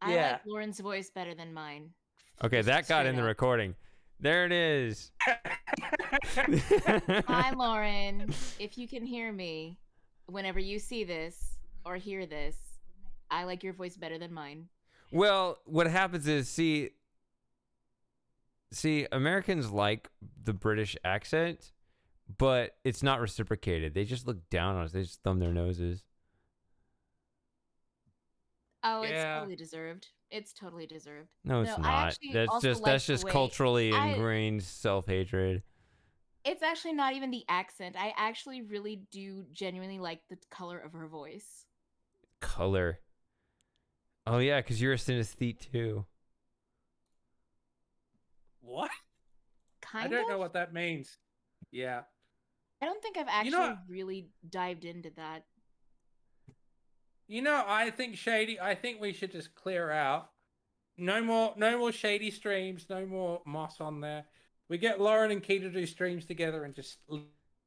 I like Yeah. Lauren's voice better than mine. Okay, Just that got straight in the up. recording. There it is. Hi, Lauren. If you can hear me, whenever you see this or hear this, I like your voice better than mine. Well, what happens is, see, Americans like the British accent, but it's not reciprocated. They just look down on us. They just thumb their noses. Oh, it's Yeah. totally deserved. It's totally deserved. No, it's I not. actually That's also just like that's the just way culturally ingrained self-hatred. it's actually not even the accent. I actually really do genuinely like the color of her voice. Color. Oh yeah, because you're a synesthete too. What? Kind I don't know of? what that means. Yeah. I don't think I've You know, actually really dived into that. I think Shady, I think we should just clear out. No more Shady streams, no more Moss on there. We get Lauren and Key to do streams together and just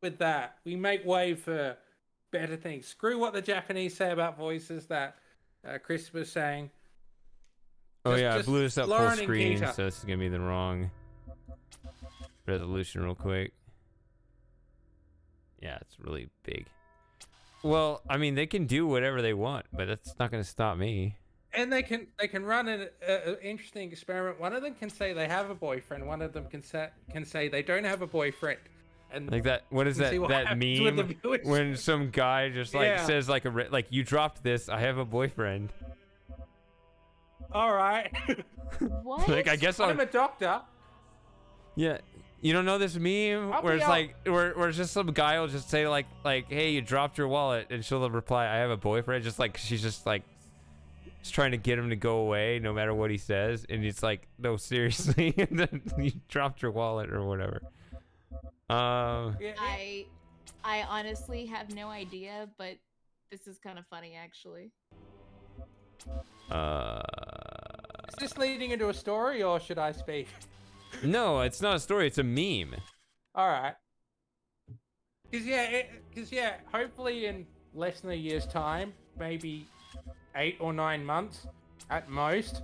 with that, we make way for better things. Screw what the Japanese say about voices that Chris was saying. Oh yeah, I Just blew this up full Lauren and screen, Keita. so this is gonna be the wrong resolution real quick. Yeah, it's really big. Well, I mean, they can do whatever they want, but that's not gonna stop me. And they can run an interesting experiment. One of them can say they have a boyfriend. One of them can say they don't have a boyfriend. And Like that. What is that? see what That happens with the meme viewers. when some guy just like Yeah. says like like you dropped this. I have a boyfriend. All right. What? Like I guess I'm a doctor. Yeah. You don't know this meme I'll where be it's out- like where it's just some guy will just say like hey, you dropped your wallet, and she'll reply I have a boyfriend, just like she's just like just trying to get him to go away no matter what he says, and it's like no, seriously. And then you dropped your wallet or whatever. Yeah, I honestly have no idea, but this is kind of funny actually. Is this leading into a story, or should I speak? No, it's not a story, it's a meme. All right. Because hopefully in less than a year's time, maybe 8 or 9 months at most,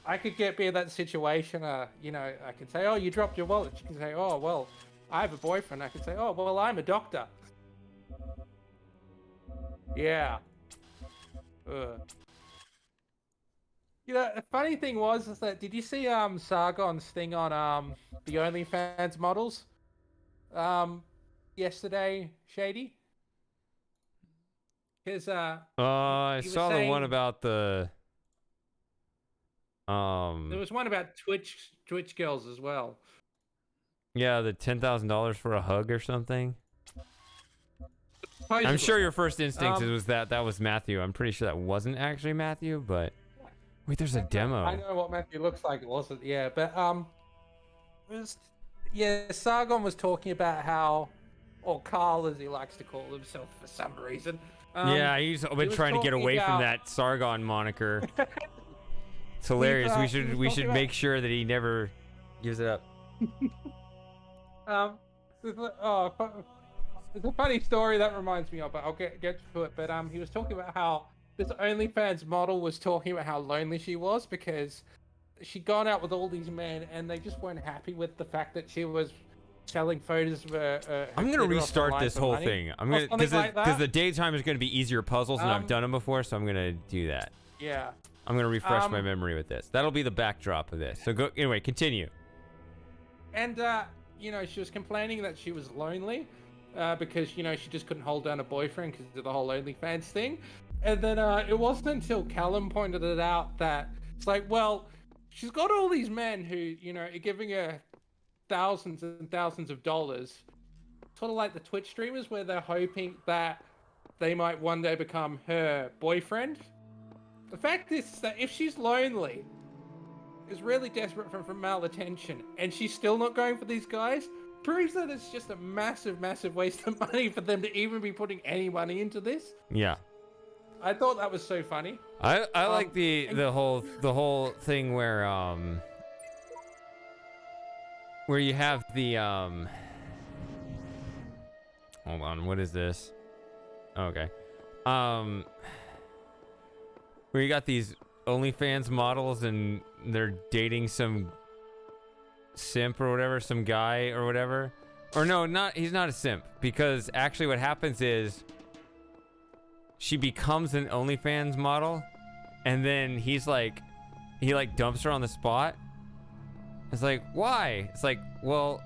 I could be in that situation. I can say, "Oh, you dropped your wallet." You can say, "Oh, well, I have a boyfriend." I can say, "Oh, well, I'm a doctor." Yeah. Ugh. The funny thing is that did you see Sargon's thing on the OnlyFans models yesterday, Shady? Because I he was saw the one saying- about the there was one about Twitch girls as well. yeah, the $10,000 for a hug or something. Supposedly. I'm sure your first instinct Um, was that was Matthew. I'm pretty sure that wasn't actually Matthew, but wait, there's a demo. I know what Matthew looks like. It wasn't, yeah, but Sargon was talking about how, or Carl as he likes to call himself for some reason. Yeah, he's been was trying to get talking away from about- that Sargon moniker. It's hilarious. he we was should talking about- make sure that he never gives it up. It's a funny story that reminds me of, but I'll get to it. But he was talking about how this OnlyFans model was talking about how lonely she was because she'd gone out with all these men and they just weren't happy with the fact that she was selling photos of her. I'm gonna glitter off restart online this for whole money, thing. I'm or gonna something like because the that. daytime is gonna be easier puzzles, and I've Um, done them before, so I'm gonna do that. Yeah. I'm gonna refresh my memory with this. That'll be the backdrop of this. So go anyway. Continue. And she was complaining that she was lonely because she just couldn't hold down a boyfriend because of the whole OnlyFans thing. And then it wasn't until Callum pointed it out that it's like, well, she's got all these men who are giving her thousands and thousands of dollars, sort of like the Twitch streamers, where they're hoping that they might one day become her boyfriend. The fact is that if she's lonely, is really desperate for male attention, and she's still not going for these guys, proves that it's just a massive, massive waste of money for them to even be putting any money into this. Yeah. I thought that was so funny. I like the whole thing where you have the hold on, what is this? Okay. Where you got these OnlyFans models and they're dating some simp or whatever, some guy or whatever. Or no, he's not a simp, because actually what happens is she becomes an OnlyFans model and then he like dumps her on the spot. It's like, why? It's like, well,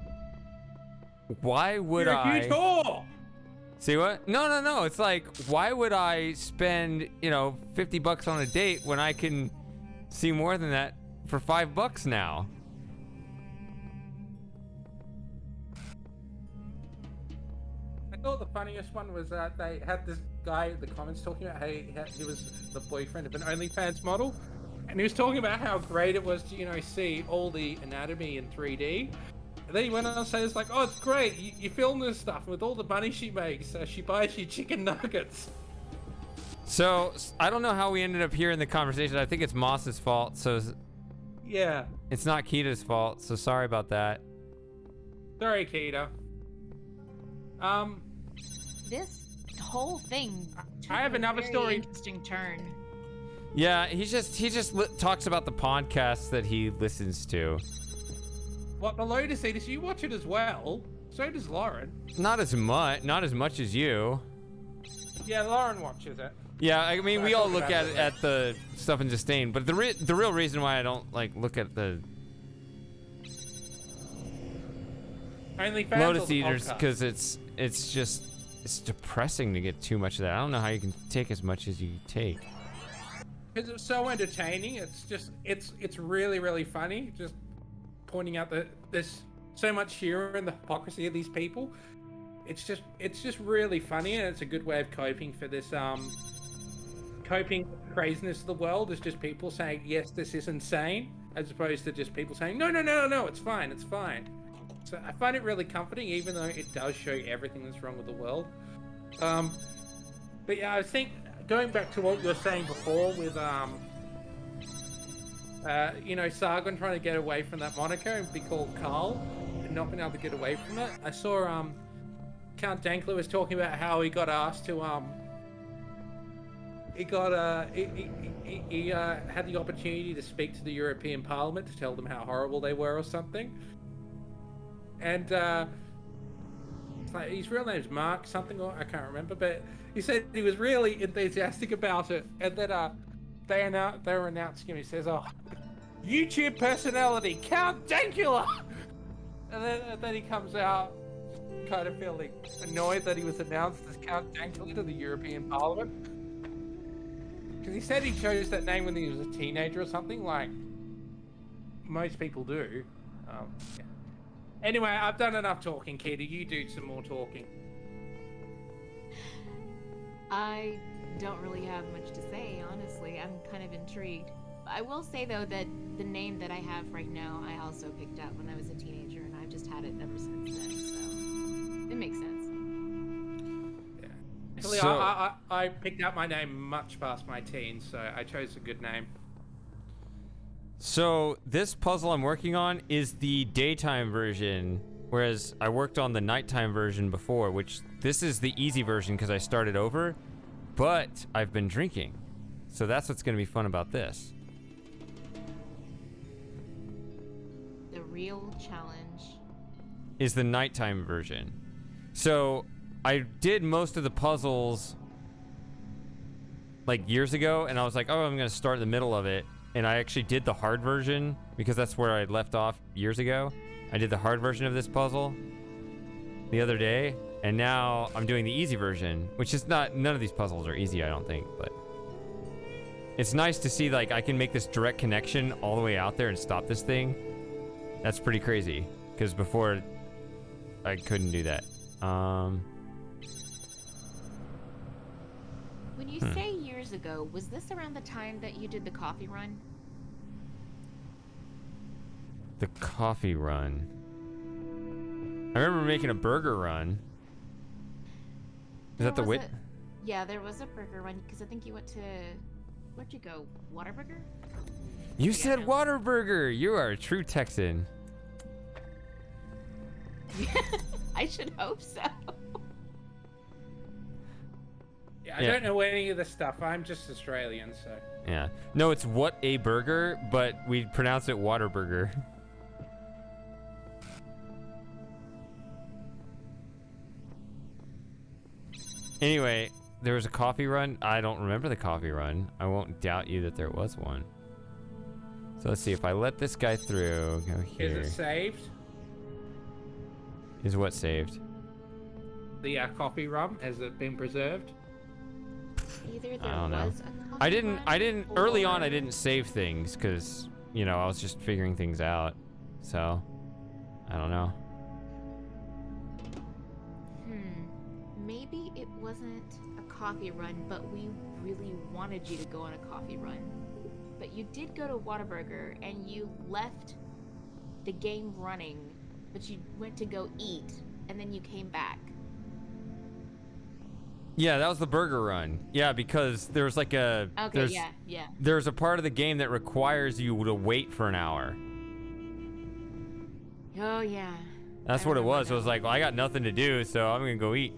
why would You're a huge whore! See what? No. It's like, why would I spend, $50 on a date when I can see more than that for $5 now? I thought the funniest one was that they had this guy in the comments talking about how he was the boyfriend of an OnlyFans model, and he was talking about how great it was to, see all the anatomy in 3D. And then he went on and says, like, oh, it's great, you film this stuff, with all the money she makes, she buys you chicken nuggets. So, I don't know how we ended up here in the conversation. I think it's Moss's fault, so... Yeah. It's not Kita's fault, so sorry about that. Sorry, Kita. This whole thing took I have a another very story. interesting turn. Yeah, he just talks about the podcasts that he listens to. What, the Lotus Eaters, you watch it as well. So does Lauren. Not as much as you. Yeah, Lauren watches it. Yeah, I mean, So we I all talk look about at it. at the stuff in Disdain, but the real reason why I don't look at the OnlyFans Lotus or the Eaters, podcast? because it's depressing to get too much of that. I don't know how you can take as much as you take. Because it's so entertaining. It's really, really funny. Just pointing out that there's so much humor in the hypocrisy of these people. It's just really funny, and it's a good way of coping for this coping craziness of the world. Is just people saying, yes, this is insane, as opposed to just people saying, no, it's fine, it's fine. So I find it really comforting, even though it does show everything that's wrong with the world. But yeah, I think going back to what you were saying before with Sargon trying to get away from that moniker and be called Carl and not being able to get away from it. I saw Count Dankler was talking about how he got asked to he had the opportunity to speak to the European Parliament to tell them how horrible they were or something. And it's like, his real name's Mark something, or I can't remember, but he said he was really enthusiastic about it. And then they were announcing him. He says, "Oh, YouTube personality Count Dankula," and then he comes out kind of feeling annoyed that he was announced as Count Dankula to the European Parliament, because he said he chose that name when he was a teenager or something, like most people do. Yeah. Anyway, I've done enough talking, Kita. You do some more talking. I don't really have much to say, honestly. I'm kind of intrigued. I will say, though, that the name that I have right now, I also picked up when I was a teenager, and I've just had it ever since then, so it makes sense. Yeah. Actually, So- I picked out my name much past my teens, so I chose a good name. So this puzzle I'm working on is the daytime version, whereas I worked on the nighttime version before, which this is the easy version because I started over, but I've been drinking. So that's what's going to be fun about this. The real challenge. Is the nighttime version. So I did most of the puzzles like years ago, and I was like, oh, I'm going to start in the middle of it. And I actually did the hard version because that's where I left off years ago. I did the hard version of this puzzle the other day, and now I'm doing the easy version, which is none of these puzzles are easy, I don't think, but it's nice to see like I can make this direct connection all the way out there and stop this thing. That's pretty crazy, because before I couldn't do that. When you say years ago, was this around the time that you did the coffee run? The coffee run. I remember making a burger run. Is that the There was wit? Yeah, there was a burger run, because I think you went to... Where'd you go? Whataburger? You Yeah, said no. Waterburger. You are a true Texan. I should hope so. I don't know any of the stuff. I'm just Australian, so. Yeah. No, it's what a burger, but we pronounce it Waterburger. Anyway, there was a coffee run. I don't remember the coffee run. I won't doubt you that there was one. So let's see if I let this guy through. Go here. Is it saved? Is what saved? The coffee rum, has it been preserved? Either there I don't know. was a coffee I didn't early on. I or- didn't save things because you know I was just figuring things out. So I don't know. Maybe it wasn't a coffee run, but we really wanted you to go on a coffee run. But you did go to Whataburger and you left the game running, but you went to go eat and then you came back. Yeah, that was the burger run. Yeah, because there's like a Okay, yeah. there's a part of the game that requires you to wait for an hour. Oh yeah. That's I what it remember was. It was now. like, well, I got nothing to do, so I'm gonna go eat.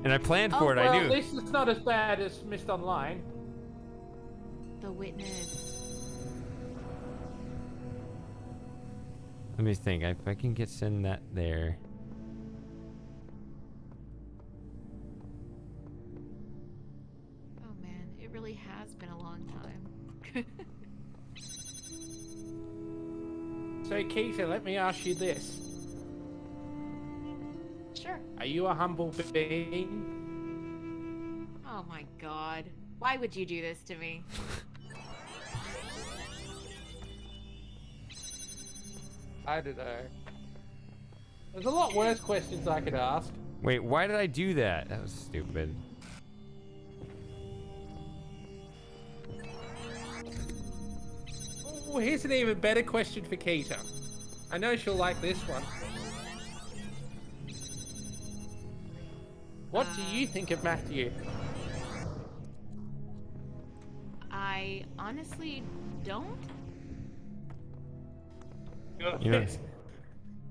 And I planned Oh, for it. Well, I at knew. least it's not as bad as Missed Online. The witness. Let me think. If I can send that there. Oh man, it really has been a long time. So, Keita, let me ask you this. Sure. Are you a humble being? Oh my god. Why would you do this to me? I don't know. There's a lot worse questions I could ask. Wait, why did I do that? That was stupid. Oh, here's an even better question for Keita. I know she'll like this one. What do you think of Matthew? I honestly don't.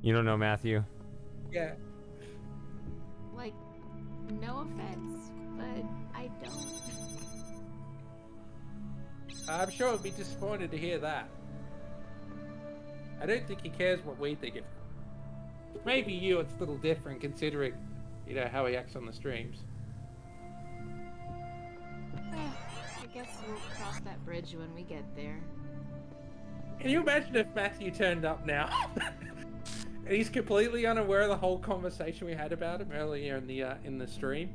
You don't know Matthew? Yeah. Like, no offense, but I don't. I'm sure he'll be disappointed to hear that. I don't think he cares what we think of him. Maybe you, it's a little different considering, you know, how he acts on the streams. I guess we'll cross that bridge when we get there. Can you imagine if Matthew turned up now? And he's completely unaware of the whole conversation we had about him earlier in the stream.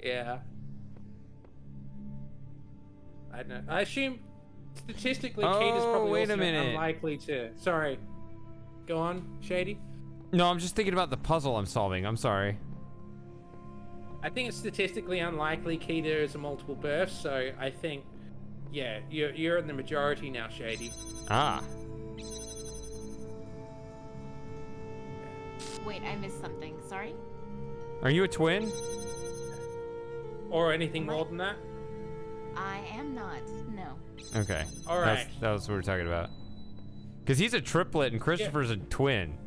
Yeah. I don't know. I assume statistically Keita's probably wait a also minute. unlikely to. Sorry. Go on, Shady. No, I'm just thinking about the puzzle I'm solving. I'm sorry. I think it's statistically unlikely Keita is a multiple birth, so I think, yeah, you're in the majority now, Shady. Ah. Wait, I missed something. Sorry? Are you a twin? Or anything more than that. I am not. No. Okay. All right. That was what we're talking about. Because he's a triplet and Christopher's a twin.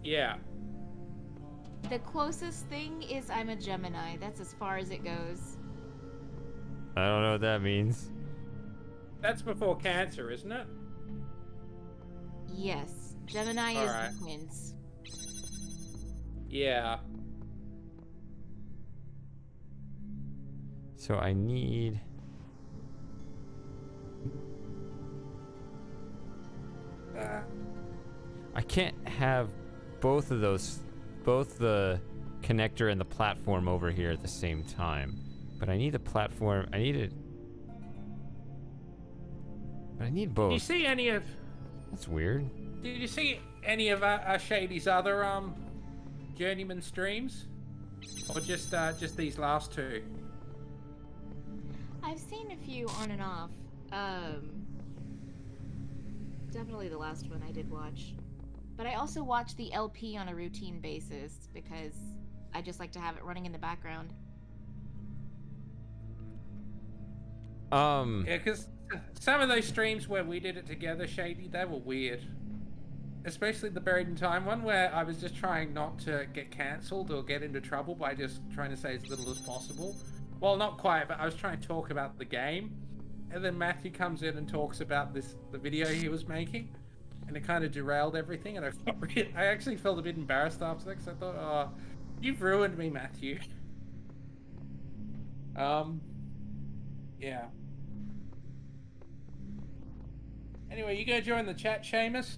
Yeah. The closest thing is I'm a Gemini. That's as far as it goes. I don't know what that means. That's before Cancer, isn't it? Yes. Gemini is Alright. the twins. Yeah. So I need... I can't have both of those, both the connector and the platform over here at the same time. But I need the platform, I need it. But I need both. Did you see any of? That's weird. Did you see any of Shady's other journeyman streams, or just these last two? I've seen a few on and off. Definitely the last one I did watch. But I also watch the LP on a routine basis because I just like to have it running in the background. Yeah, because some of those streams where we did it together, Shady, they were weird. especially the Buried in Time one, where I was just trying not to get cancelled or get into trouble by just trying to say as little as possible. Well, not quite, but I was trying to talk about the game, and then Matthew comes in and talks about the video he was making, and it kind of derailed everything, and I actually felt a bit embarrassed after that, because I thought, oh, you've ruined me, Matthew. Yeah. Anyway, you go join the chat, Seamus.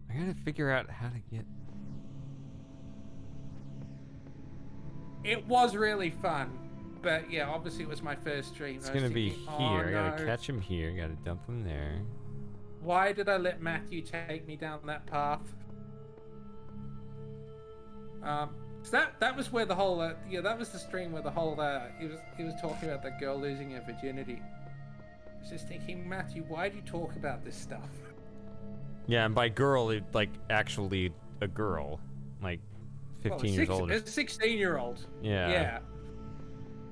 I gotta figure out how to get. It was really fun, but yeah, obviously it was my first stream. It's I was gonna be thinking, here. oh, I gotta no. catch him here. Gotta dump him there. Why did I let Matthew take me down that path? So that was where the whole that was the stream where the whole he was talking about that girl losing her virginity. I was just thinking, Matthew, why do you talk about this stuff? Yeah, and by girl, it, like actually a girl, like 15 years old. A 16-year-old. Yeah. Yeah.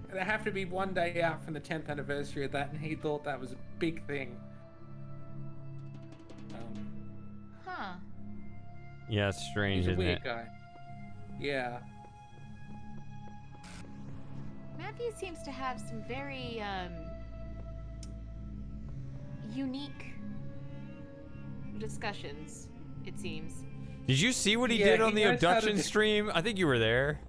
And they have to be one day out from the 10th anniversary of that, and he thought that was a big thing. Huh. Yeah, it's strange, He's a isn't weird it? guy. Yeah. Matthew seems to have some very unique discussions, it seems. Did you see what he Yeah, did on he the knows how to abduction do- stream? I think you were there.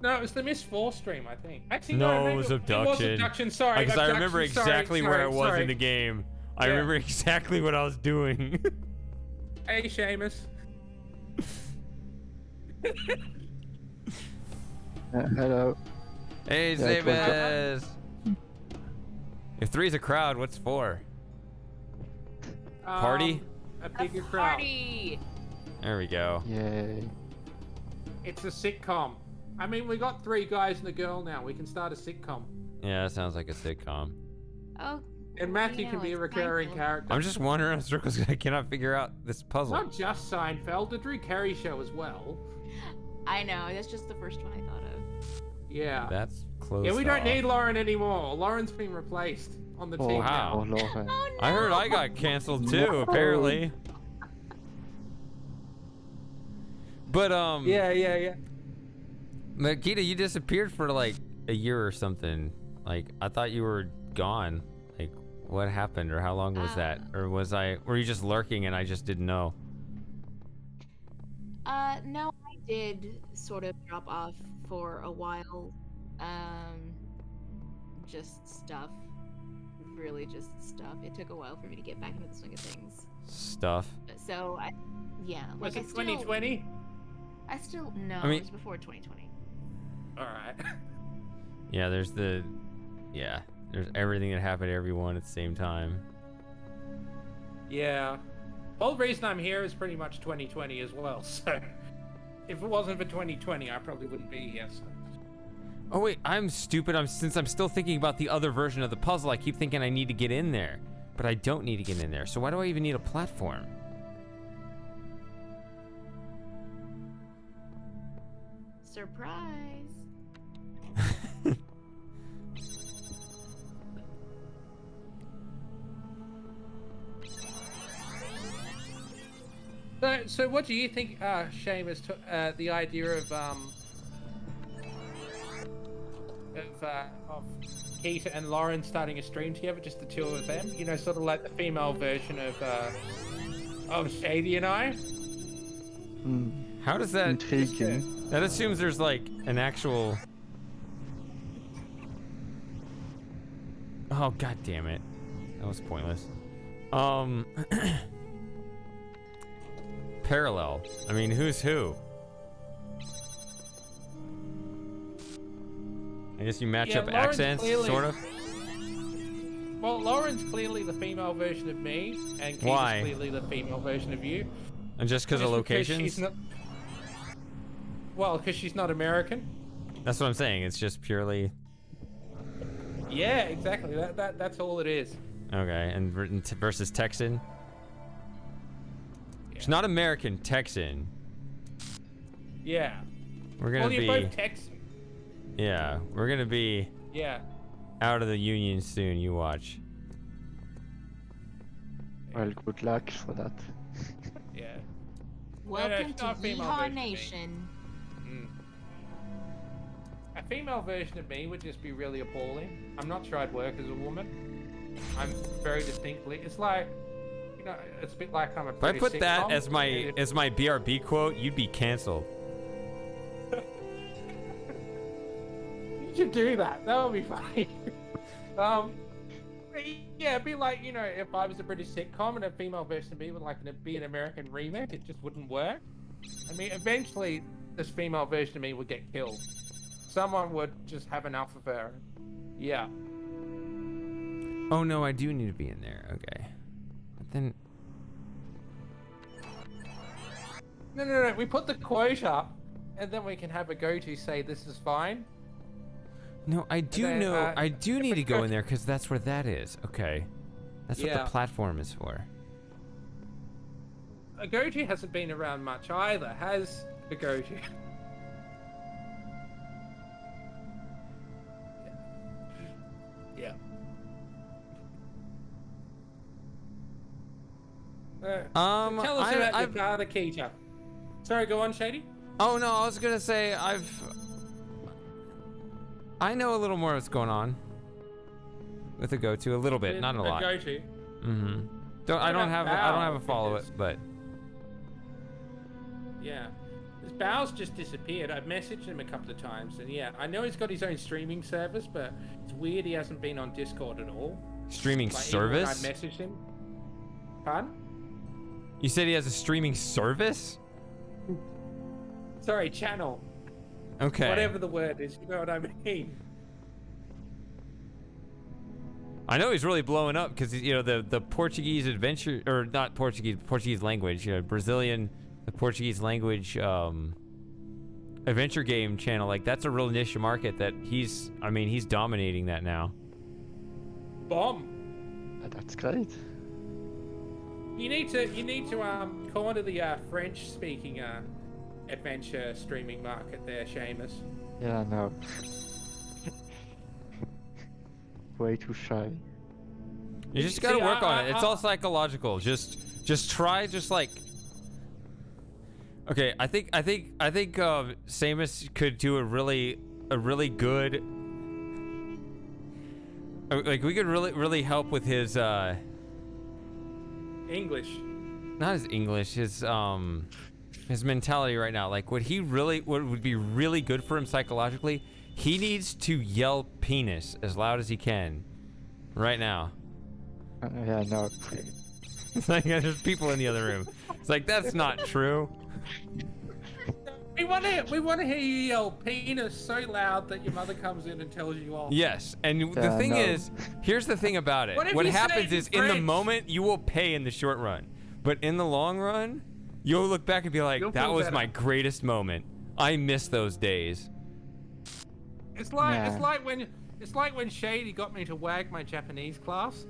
No, it was the Miss 4 stream, I think. Actually, No, maybe it was It was abduction. abduction, sorry. Because I abduction, remember sorry, exactly where I was sorry. in the game. I Yeah. remember exactly what I was doing. Hey, Seamus. Hello. Hey, Yeah, it was- Zabez! If three's a crowd, what's four? Party? A A bigger crowd. party! There we go. Yay. It's a sitcom. I mean, we got 3 guys and a girl now. We can start a sitcom. Yeah, that sounds like a sitcom. Oh. And Matthew you can know, be a it's recurring Seinfeld. character. I'm just wandering around circles because I cannot figure out this puzzle. Not just Seinfeld, the Drew Carey show as well. I know, that's just the first one I thought of. Yeah. That's close. Yeah, we don't need Lauren anymore. Lauren's been replaced on the Oh, team wow. oh now. Lauren. Oh no! I heard I got canceled too, apparently. But Yeah. Makita, you disappeared for like a year or something. Like I thought you were gone. Like what happened or how long was that? Or were you just lurking and I just didn't know? No, I did sort of drop off for a while. Just stuff. Really just stuff. It took a while for me to get back into the swing of things. Stuff. So, yeah. Was Like, it 2020? I still, no, I mean- it was before 2020. Alright. Yeah, there's everything that happened to everyone at the same time. Yeah. Well, the reason I'm here is pretty much 2020 as well, so... If it wasn't for 2020, I probably wouldn't be here, so... Oh wait, I'm stupid. Since I'm still thinking about the other version of the puzzle, I keep thinking I need to get in there. But I don't need to get in there, so why do I even need a platform? Surprise! So what do you think, Seamus, the idea of Keita and Lauren starting a stream together, just the two of them? You know, sort of like the female version of Shady and I? Hmm. How does that... Intriguing. That assumes there's like an actual... Oh, god damn it. That was pointless. Parallel. I mean, who's who? I guess you match Yeah, up Lauren's accents, clearly- sort of? Well, Lauren's clearly the female version of me, and Keita's Why? clearly the female version of you. And just because of Just because locations? she's not... Well, because she's not American. That's what I'm saying. It's just purely... Yeah, exactly. That's all it is. Okay, and versus Texan? It's not American, Texan. Yeah. We're gonna Well, you're be... both Texan. Yeah, we're gonna be Yeah. out of the union soon, you watch. Well, good luck for that. Yeah. Welcome it's to not a female Yeehaw version of me. Nation. Mm. A female version of me would just be really appalling. I'm not sure I'd work as a woman. I'm very distinctly. It's like, you know, it's a bit like I'm a. If I put that as my BRB quote, you'd be canceled. You should do that. That would be funny. Yeah, it'd be like, you know, if I was a British sitcom and a female version of me would like be an American remake, it just wouldn't work. I mean, eventually this female version of me would get killed. Someone would just have enough of her. Yeah. Oh no, I do need to be in there. Okay. But then No. We put the quote up, and then we can have a go-to say this is fine. no, I do then, know. I do need to go go- in there because that's where that is. Okay. That's what Yeah. the platform is for. A go-to hasn't been around much either, has a go-to? Yeah. Tell us about your father, Keita. Sorry, go on, Shady. Oh no, I was gonna say I know a little more what's going on with a go-to, a little bit, not a lot. Go-to. Mm-hmm. I don't have a follow it, but Yeah. His Bow's just disappeared. I've messaged him a couple of times, and yeah, I know he's got his own streaming service, but it's weird he hasn't been on Discord at all. streaming Like, even when service. I messaged him. Pardon? You said he has a streaming service? Sorry, channel. Okay. Whatever the word is, you know what I mean. I know he's really blowing up because you know the Portuguese adventure, or not Portuguese language, Brazilian, the Portuguese language adventure game channel. Like that's a real niche market that he's dominating that now. Bomb. That's great. You need to call into the French speaking adventure streaming market there, Seamus. Yeah, no. Way too shy. You just See, gotta work on it. It's I- all psychological. Just try. Just like. Okay, I think Samus could do a really good. Like we could really help with his English. not his English, his mentality right now. Like what would be really good for him psychologically. He needs to yell penis as loud as he can, right now. Yeah, no. It's like there's people in the other room. It's like that's not true. We want to hear you yell penis so loud that your mother comes in and tells you off. Yes, and the Yeah, thing no. is, here's the thing about it. What if What you say happens it in is, in the French? moment, you will pay in the short run, but in the long run, you'll look back and be like, You'll "That feel was better. my greatest moment. I miss those days." It's like Yeah. it's like when Shady got me to wag my Japanese class.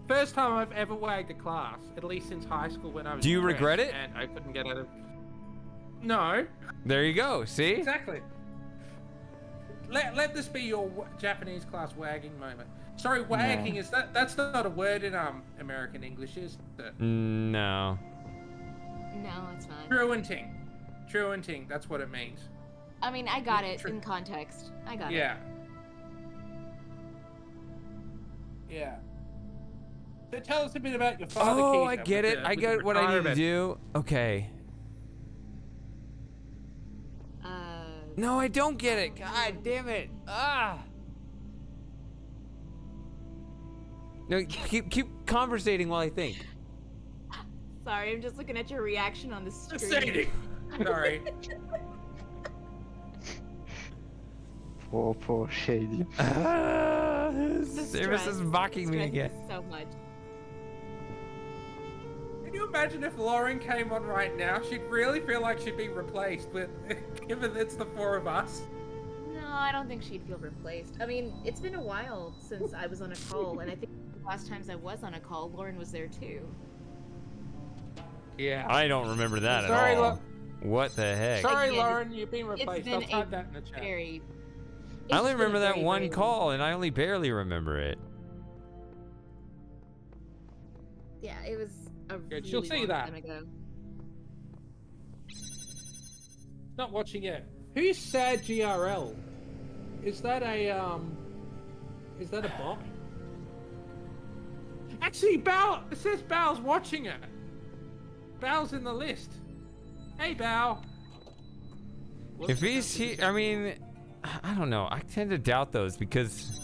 First time I've ever wagged a class, at least since high school when I was. Do you depressed regret it? And I couldn't get out of. No, There you go. See? exactly. Let this be your Japanese class wagging moment. Sorry, wagging is that's not a word in American English, is it? No. No, it's not. Truanting. That's what it means. I mean, I got it True. in context. I got it. Yeah. Yeah. So tell us a bit about your father. Oh, Keita, I get with it. the- I with get the what I need to retirement. do. Okay. No, I don't get it. God damn it. Ah. No, keep conversating while I think. Sorry, I'm just looking at your reaction on the Just screen. saying. Sorry. Poor Shady. The Service is stress. mocking me Stresses again. so much. Can you imagine if Lauren came on right now? She'd really feel like she'd be replaced with, given it's the four of us. No, I don't think she'd feel replaced. I mean, it's been a while since I was on a call, and I think the last times I was on a call, Lauren was there too. Yeah. I don't remember that Sorry, at all. What the heck? Sorry, Again, Lauren, you've been It's replaced. been I'll a type that in the chat. very. I only it's been a remember that very, one very call, and I only barely remember it. Yeah, it was a Good, really she'll see long that. time ago. Not watching it. Who's Sad GRL? Is that a bot? Actually, Bao. It says Bao's watching it. Bao's in the list. Hey, Bao. If he's here, I mean, I don't know. I tend to doubt those because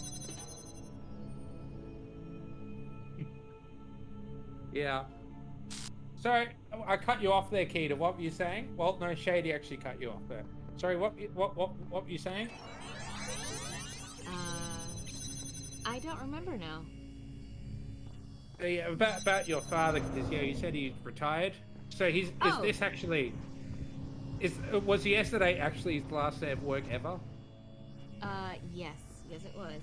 Yeah. Sorry, I cut you off there, Keita. What were you saying? Well, no, Shady actually cut you off there. Sorry, what were you saying? I don't remember now. Yeah, about your father, because you said he retired. So Oh. this actually was yesterday actually his last day of work ever? Yes, it was.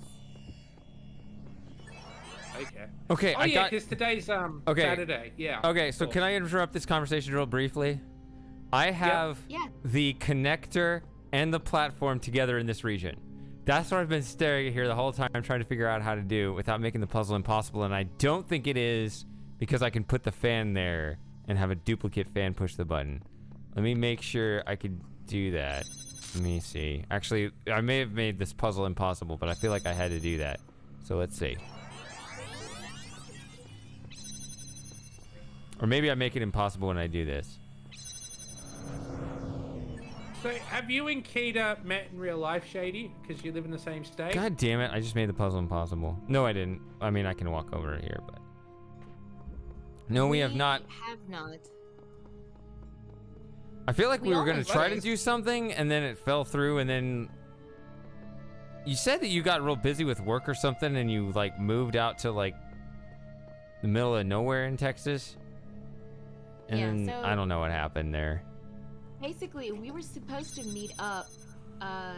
Okay. okay, Oh I yeah, got because today's Okay. Saturday. Yeah. Okay, so Cool. can I interrupt this conversation real briefly? I have Yeah. the connector and the platform together in this region. That's what I've been staring at here the whole time, trying to figure out how to do without making the puzzle impossible, and I don't think it is because I can put the fan there and have a duplicate fan push the button. Let me make sure I could do that. Let me see. Actually, I may have made this puzzle impossible, but I feel like I had to do that. So let's see. Or maybe I make it impossible when I do this. So have you and Keita met in real life, Shady? Because you live in the same state. God damn it, I just made the puzzle impossible. No, I didn't. I mean, I can walk over here, but... No, we have not. Have not. I feel like we We were gonna almost try to did. do something, and then it fell through, and then... You said that you got real busy with work or something, and you, like, moved out to, like, the middle of nowhere in Texas? And Yeah, then, so- I don't know what happened there. Basically, we were supposed to meet up, I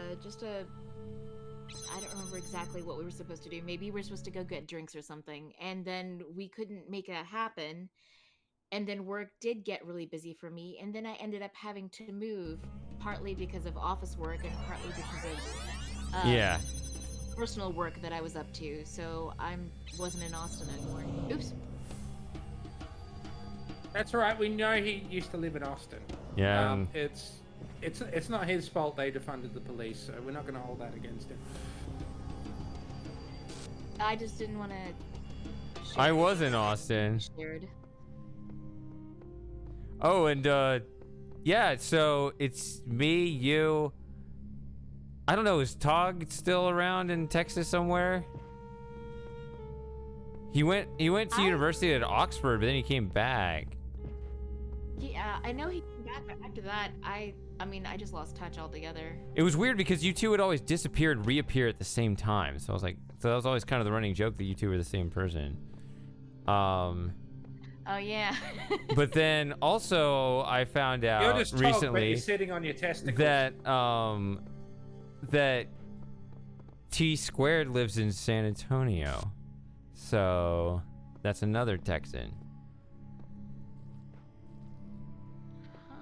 don't remember exactly what we were supposed to do. Maybe we were supposed to go get drinks or something, and then we couldn't make that happen. And then work did get really busy for me, and then I ended up having to move, partly because of office work and partly because of Yeah. personal work that I was up to. So I wasn't in Austin anymore. Oops. That's all right. We know he used to live in Austin. Yeah. It's not his fault they defunded the police, so we're not going to hold that against him. I just didn't want to. I was in Austin. Shared. Oh, and yeah, so it's me, you. I don't know, is Tog still around in Texas somewhere? He went to university at Oxford, but then he came back. Yeah, I know he came back, but after that, I mean, I just lost touch altogether. It was weird because you two would always disappear and reappear at the same time. So I was like, so that was always kind of the running joke that you two were the same person. Oh yeah. But then also I found You're out just Tog, but recently you're sitting on your testicles. that T squared lives in San Antonio. So that's another Texan. Huh.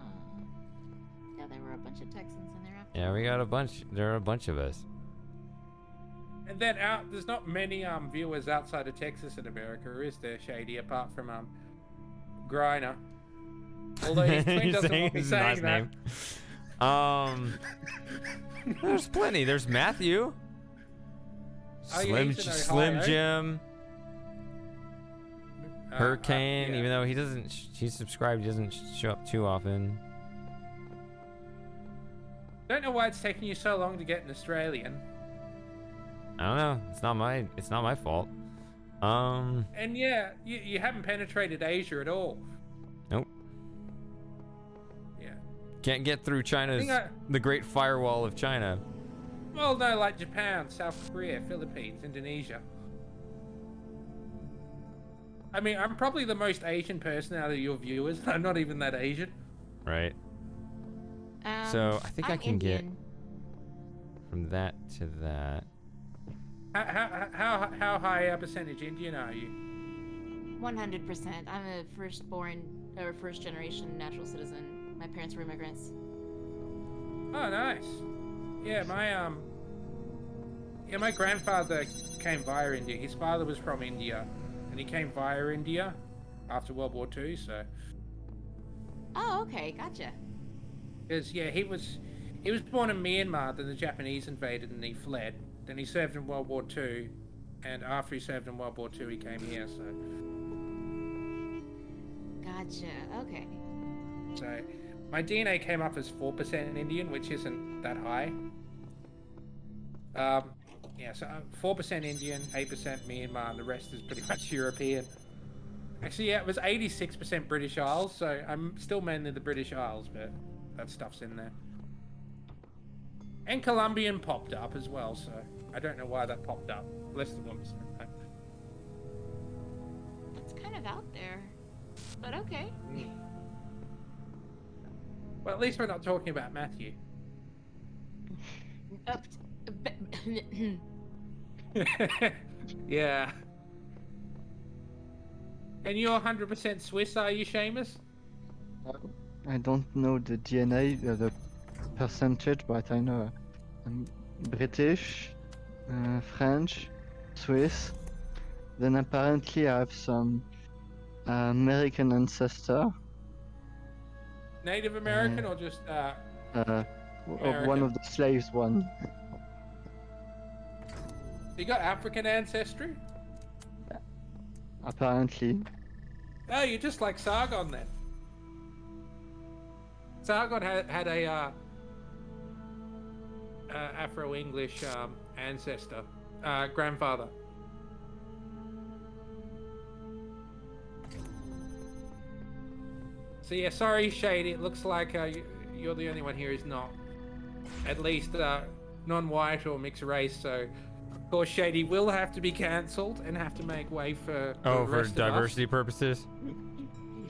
Yeah, there were a bunch of Texans in there after. Yeah, we got a bunch. There are a bunch of us. And then there's not many viewers outside of Texas in America, or is there, Shady? Apart from Griner. Although his twin He's doesn't saying want me his saying last that. name. There's plenty. There's Matthew. Oh, yeah, Slim, he's in Slim Ohio. Jim. Hurricane, Yeah. even though he doesn't, he's subscribed, he doesn't show up too often. Don't know why it's taking you so long to get an Australian. I don't know. It's not my fault. And yeah, you haven't penetrated Asia at all. Nope. Yeah. Can't get through China's the Great Firewall of China. Well, no, like Japan, South Korea, Philippines, Indonesia. I mean, I'm probably the most Asian person out of your viewers. I'm not even that Asian. Right. So I think I I'm can get Indian. from that to that. How high a percentage Indian are you? 100%. I'm a first generation natural citizen. My parents were immigrants. Oh, nice. Yeah, my grandfather came via India. His father was from India, and he came via India. after World War II. So, Oh, okay, gotcha. because yeah, he was born in Myanmar. Then the Japanese invaded and he fled. Then he served in World War II, and after he served in World War II, he came here. Gotcha. Okay. So my DNA came up as 4% Indian, which isn't that high. Yeah, so 4% Indian, 8% Myanmar, and the rest is pretty much European. Actually, yeah, it was 86% British Isles, so I'm still mainly the British Isles, but that stuff's in there. And Colombian popped up as well, so I don't know why that popped up. Less than 1%. It's kind of out there, but okay. Well, at least we're not talking about Matthew. Yeah. And you're 100% Swiss, are you, Seamus? I don't know the DNA, the percentage, but I know I'm British, French, Swiss. Then apparently I have some American ancestor. Native American or just Of one American. of the slaves one. You got African ancestry? Apparently. Oh, you're just like Sargon then. Sargon had a Afro-English ancestor, grandfather. So yeah, sorry, Shady. It looks like you're the only one here who's not, at least non-white or mixed race. So, of course, Shady will have to be cancelled and have to make way for Oh, the for rest of diversity us. purposes?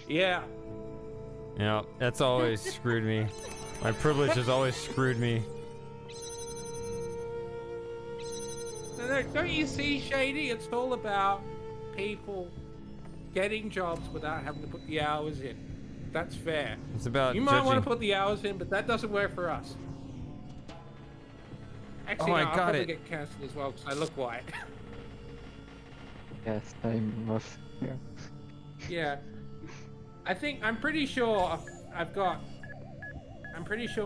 Yeah. Yeah, that's always screwed me. My privilege has always screwed me. No, don't you see, Shady? It's all about people getting jobs without having to put the hours in. That's fair. It's about You might want judging. to put the hours in, but that doesn't work for us. Actually, Oh, I no, I'll got probably it. get cancelled as well because I look white. Yes, I'm most. Yeah. Yeah. I'm pretty sure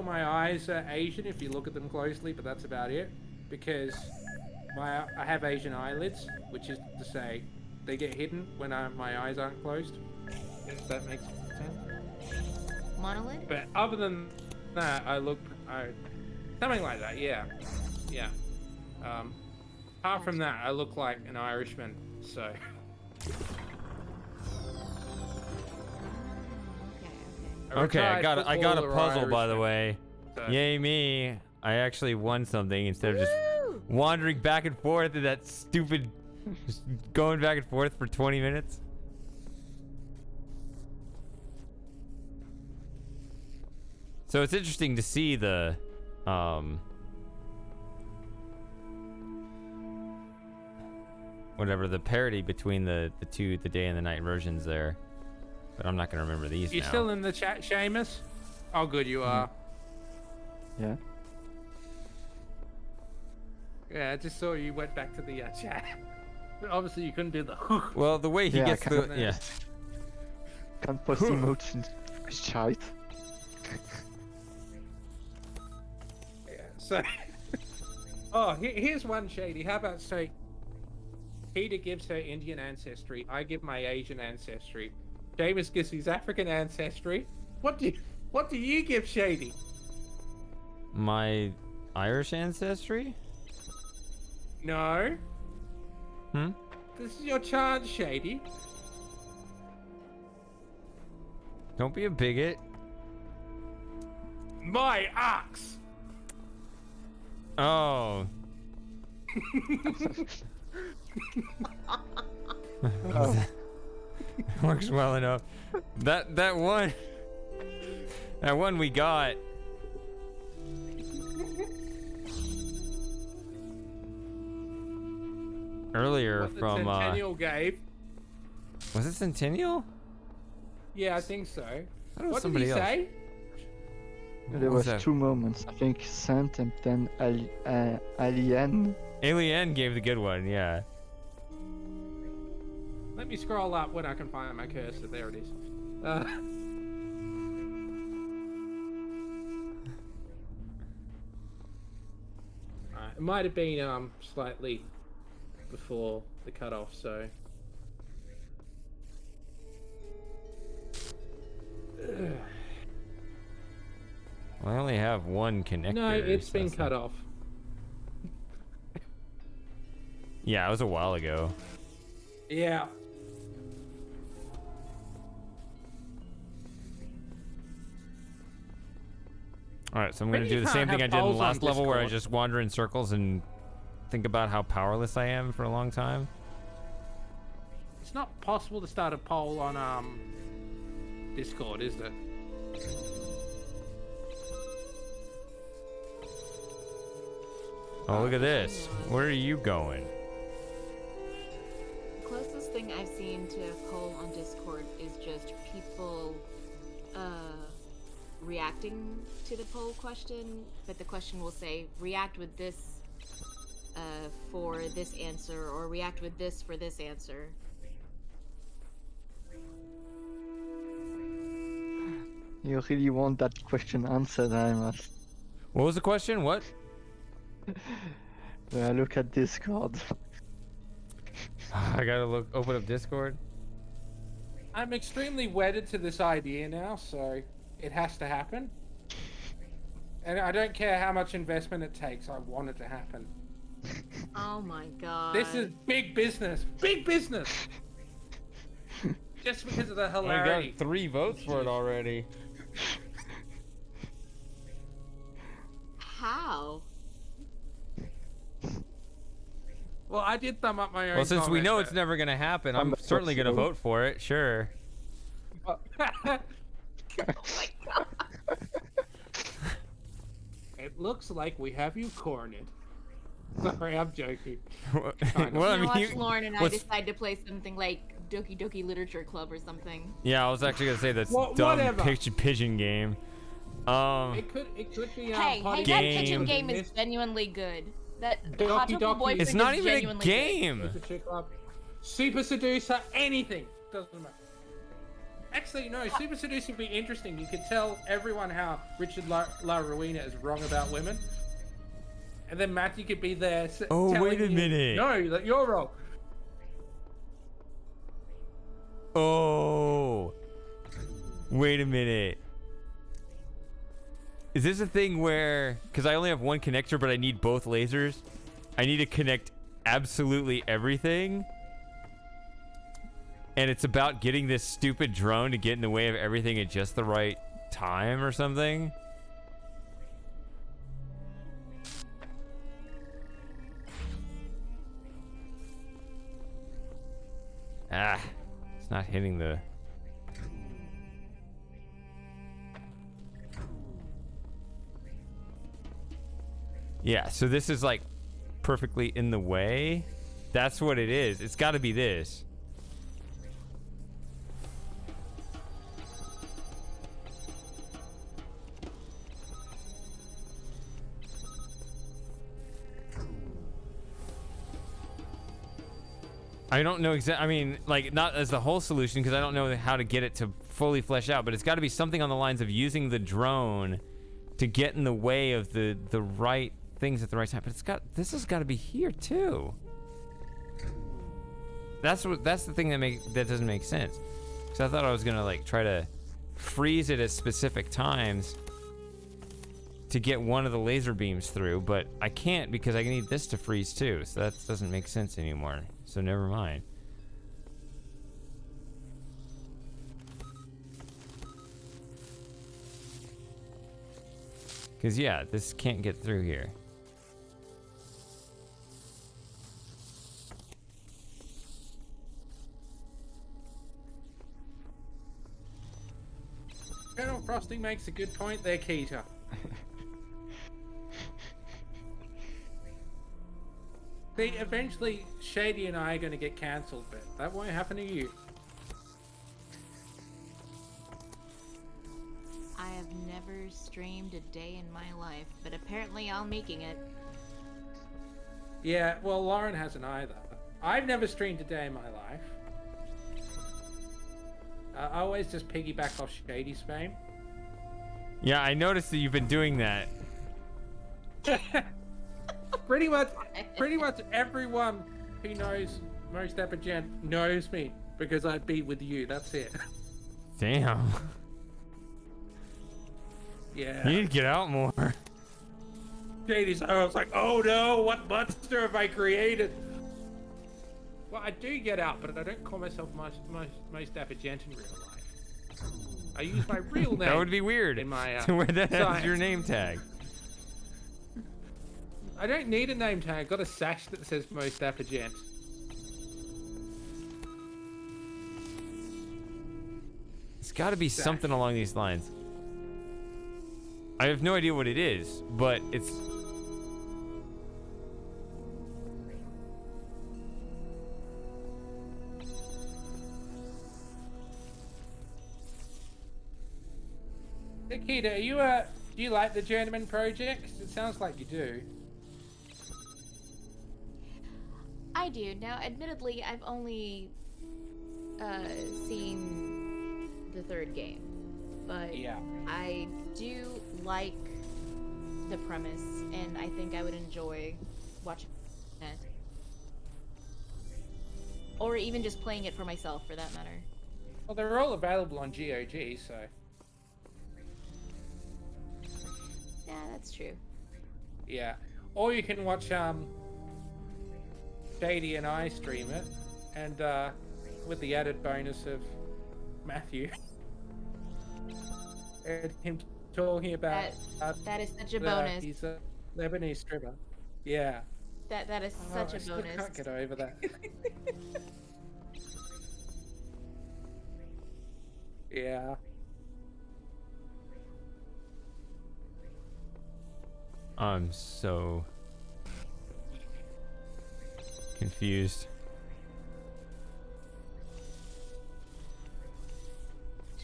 my eyes are Asian if you look at them closely, but that's about it. Because I have Asian eyelids, which is to say, they get hidden when my eyes aren't closed. If that makes sense. Monolith? But other than that, something like that, yeah. Yeah. Apart from that, I look like an Irishman, so. Okay, I got a footballer puzzle, by the Irishman, way. so- Yay me. I actually won something instead of just wandering back and forth in that stupid just going back and forth for 20 minutes. So it's interesting to see the whatever the parity between the two, the day and the night versions there. But I'm not gonna remember these You now. still in the chat, Seamus? Oh, good, you are. Yeah. Yeah, I just saw you went back to the chat. But obviously, you couldn't do the. Well, the way he Yeah, I gets the can't- yeah. Can't post emotions. Shite. Yeah, so. Oh, here's one, Shady. How about say, Peter gives her Indian ancestry, I give my Asian ancestry, James gives his African ancestry. What do you give, Shady? My Irish ancestry? No. Hmm? This is your chance, Shady. Don't be a bigot. My ox. Oh. Works well enough. That one we got. Earlier What the from Centennial gave. was it Centennial? Yeah, I think so. That was What did somebody he else. say? There What was that? two moments. I think Sant and then Alien. Alien gave the good one, yeah. Let me scroll up when I can find my cursor. There it is. It might have been slightly before the cutoff, so. Well, I only have one connector. No, it's so been that's cut not- off. Yeah, it was a while ago. Yeah. All right, so I'm But gonna you do the can't same thing I have did in the polls on last level, where I Discord. just wander in circles and think about how powerless I am for a long time. It's not possible to start a poll on Discord, is it? Oh, look at this. Where are you going? The closest thing I've seen to a poll on Discord is just people reacting to the poll question, but the question will say react with this for this answer, or react with this for this answer. You really want that question answered, I must. What was the question? What? Look at Discord. I gotta open up Discord. I'm extremely wedded to this idea now, so it has to happen. And I don't care how much investment it takes, I want it to happen. Oh my god. This is big business. Big business! Just because of the I hilarity. got 3 votes for it already. How? Well, I did thumb up my own Well, since we comment, know but- it's never gonna happen, I'm I'm not certainly gonna possible. vote for it. Sure. It looks like we have you cornered. Sorry, I'm joking. well, You I mean, watch Lauren and I what's- decide to play something like Doki Doki Literature Club or something. yeah, I was actually gonna say that's dumb Whatever. pigeon game. It could be Hey, potty that Game. kitchen games game and is this- genuinely good. That Doki Hot Topic Doki. Boyfriend It's not is even a genuinely good. game. Super Chick Club, Super Seducer, anything. Doesn't matter. Actually, no, Super Seducer would be interesting. You could tell everyone how Richard La Ruina is wrong about women. And then Matthew could be there Oh, telling wait a you, minute. No, that you're wrong. Oh. Wait a minute. Is this a thing where, because I only have one connector, but I need both lasers, I need to connect absolutely everything? And it's about getting this stupid drone to get in the way of everything at just the right time or something? Ah, it's not hitting the... Yeah, so this is like perfectly in the way. That's what it is. It's got to be this. I don't know exactly. I mean, like, not as the whole solution, because I don't know how to get it to fully flesh out, but it's got to be something on the lines of using the drone to get in the way of the right things at the right time. But this has got to be here too. That's the thing that doesn't make sense. Because I thought I was gonna like try to freeze it at specific times to get one of the laser beams through, but I can't because I need this to freeze too. So that doesn't make sense anymore. So never mind. Because yeah, this can't get through here. Colonel Frosting makes a good point there, Keita. See, eventually Shady and I are going to get cancelled, but that won't happen to you. I have never streamed a day in my life, but apparently I'm making it. Yeah, well, Lauren hasn't either. I've never streamed a day in my life. I always just piggyback off Shady's fame. Yeah, I noticed that you've been doing that. pretty much everyone who knows Most Epic Gent knows me because I be with you. That's it. Damn. Yeah. You need to get out more. Shady's. I was like, oh no, what monster have I created? Well, I do get out, but I don't call myself most Epic Gent in real life. I use my real name. That would be weird. In my to wear that as science. your name tag. I don't need a name tag. I've got a sash that says Most Epic Gent. It's got to be something along these lines. I have no idea what it is, but it's... Nikita, are you do you like the Journeyman project? It sounds like you do. I do. Now, admittedly, I've only seen the third game, but Yeah. I do like the premise, and I think I would enjoy watching it. Or even just playing it for myself, for that matter. Well, they're all available on GOG, so. Yeah, that's true. Yeah. Or you can watch Shady and I stream it, and with the added bonus of Matthew and him talking about That is such a bonus. he's a Lebanese stripper. Yeah. That is such I a still bonus. can't get over that. Yeah. I'm so confused.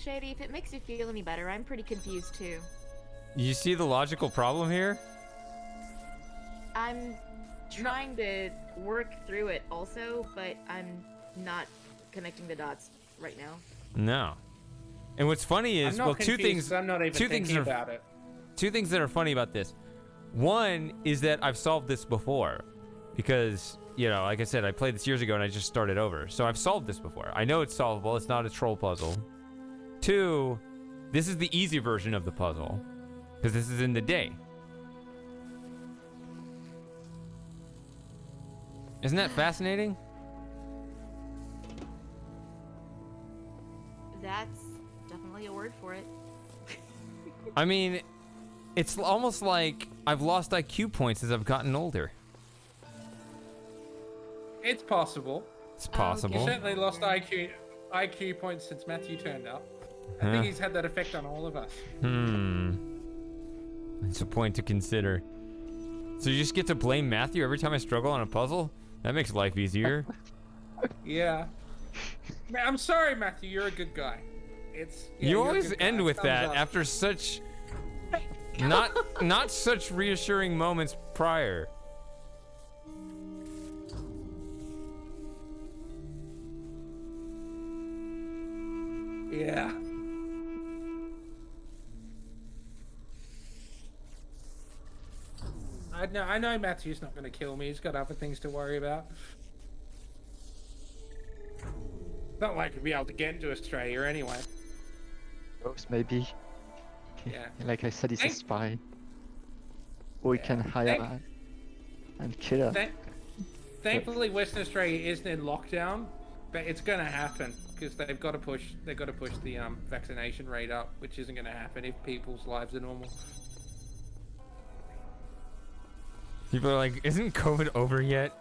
Shady, if it makes you feel any better, I'm pretty confused too. You see the logical problem here? I'm trying to work through it also, but I'm not connecting the dots right now. No. And what's funny is, I'm not well, confused, two things. 'cause I'm not even two things thinking are, about it. Two things that are funny about this. One is that I've solved this before, because like I said, I played this years ago and I just started over. So I've solved this before. I know it's solvable. It's not a troll puzzle. Two, this is the easy version of the puzzle, because this is in the day. Isn't that fascinating? That's definitely a word for it. I mean, it's almost like I've lost IQ points as I've gotten older. It's possible. It's okay. possible. You certainly lost IQ points since Matthew turned up. I think he's had that effect on all of us. It's a point to consider. So you just get to blame Matthew every time I struggle on a puzzle? That makes life easier. Yeah. I'm sorry, Matthew. You're a good guy. You you're a always good guy. end with Thumbs that up. after such not such reassuring moments prior. Yeah. I know Matthew's not going to kill me. He's got other things to worry about. Not like he'll be able to get into Australia anyway. Ghost, maybe. Yeah. Like I said, he's a Thank- spy. We can hire Thank- and kill her. Thankfully, Western Australia isn't in lockdown, but it's going to happen because they've got to push the vaccination rate up, which isn't going to happen if people's lives are normal. People are like, isn't COVID over yet?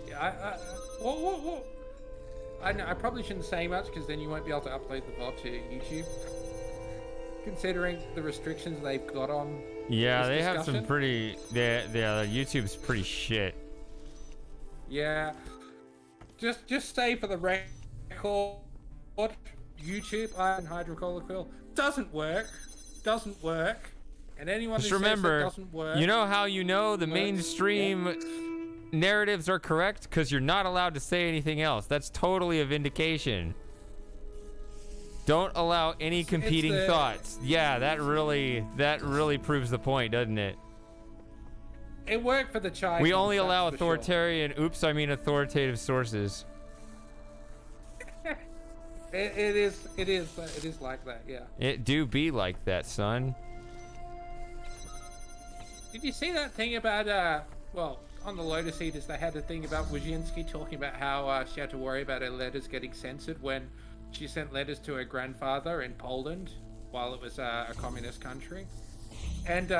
Yeah, whoa. I know, I probably shouldn't say much because then you won't be able to upload the VOD to YouTube. Considering the restrictions they've got on. Yeah, this they have some discussion. pretty. YouTube's pretty shit. Yeah. Just say for the record, YouTube and hydrocolloquial doesn't work. And anyone Just who remember, says it doesn't work. you know how the works. mainstream narratives are correct because you're not allowed to say anything else. That's totally a vindication. Don't allow any competing thoughts. Yeah, that really proves the point, doesn't it? It worked for the child. We only allow authoritarian, authoritative sources. It is like that, yeah. It do be like that, son. Did you see that thing about, well, on the Lotus Eaters, they had a thing about Wyszynski talking about how she had to worry about her letters getting censored when she sent letters to her grandfather in Poland while it was a communist country. And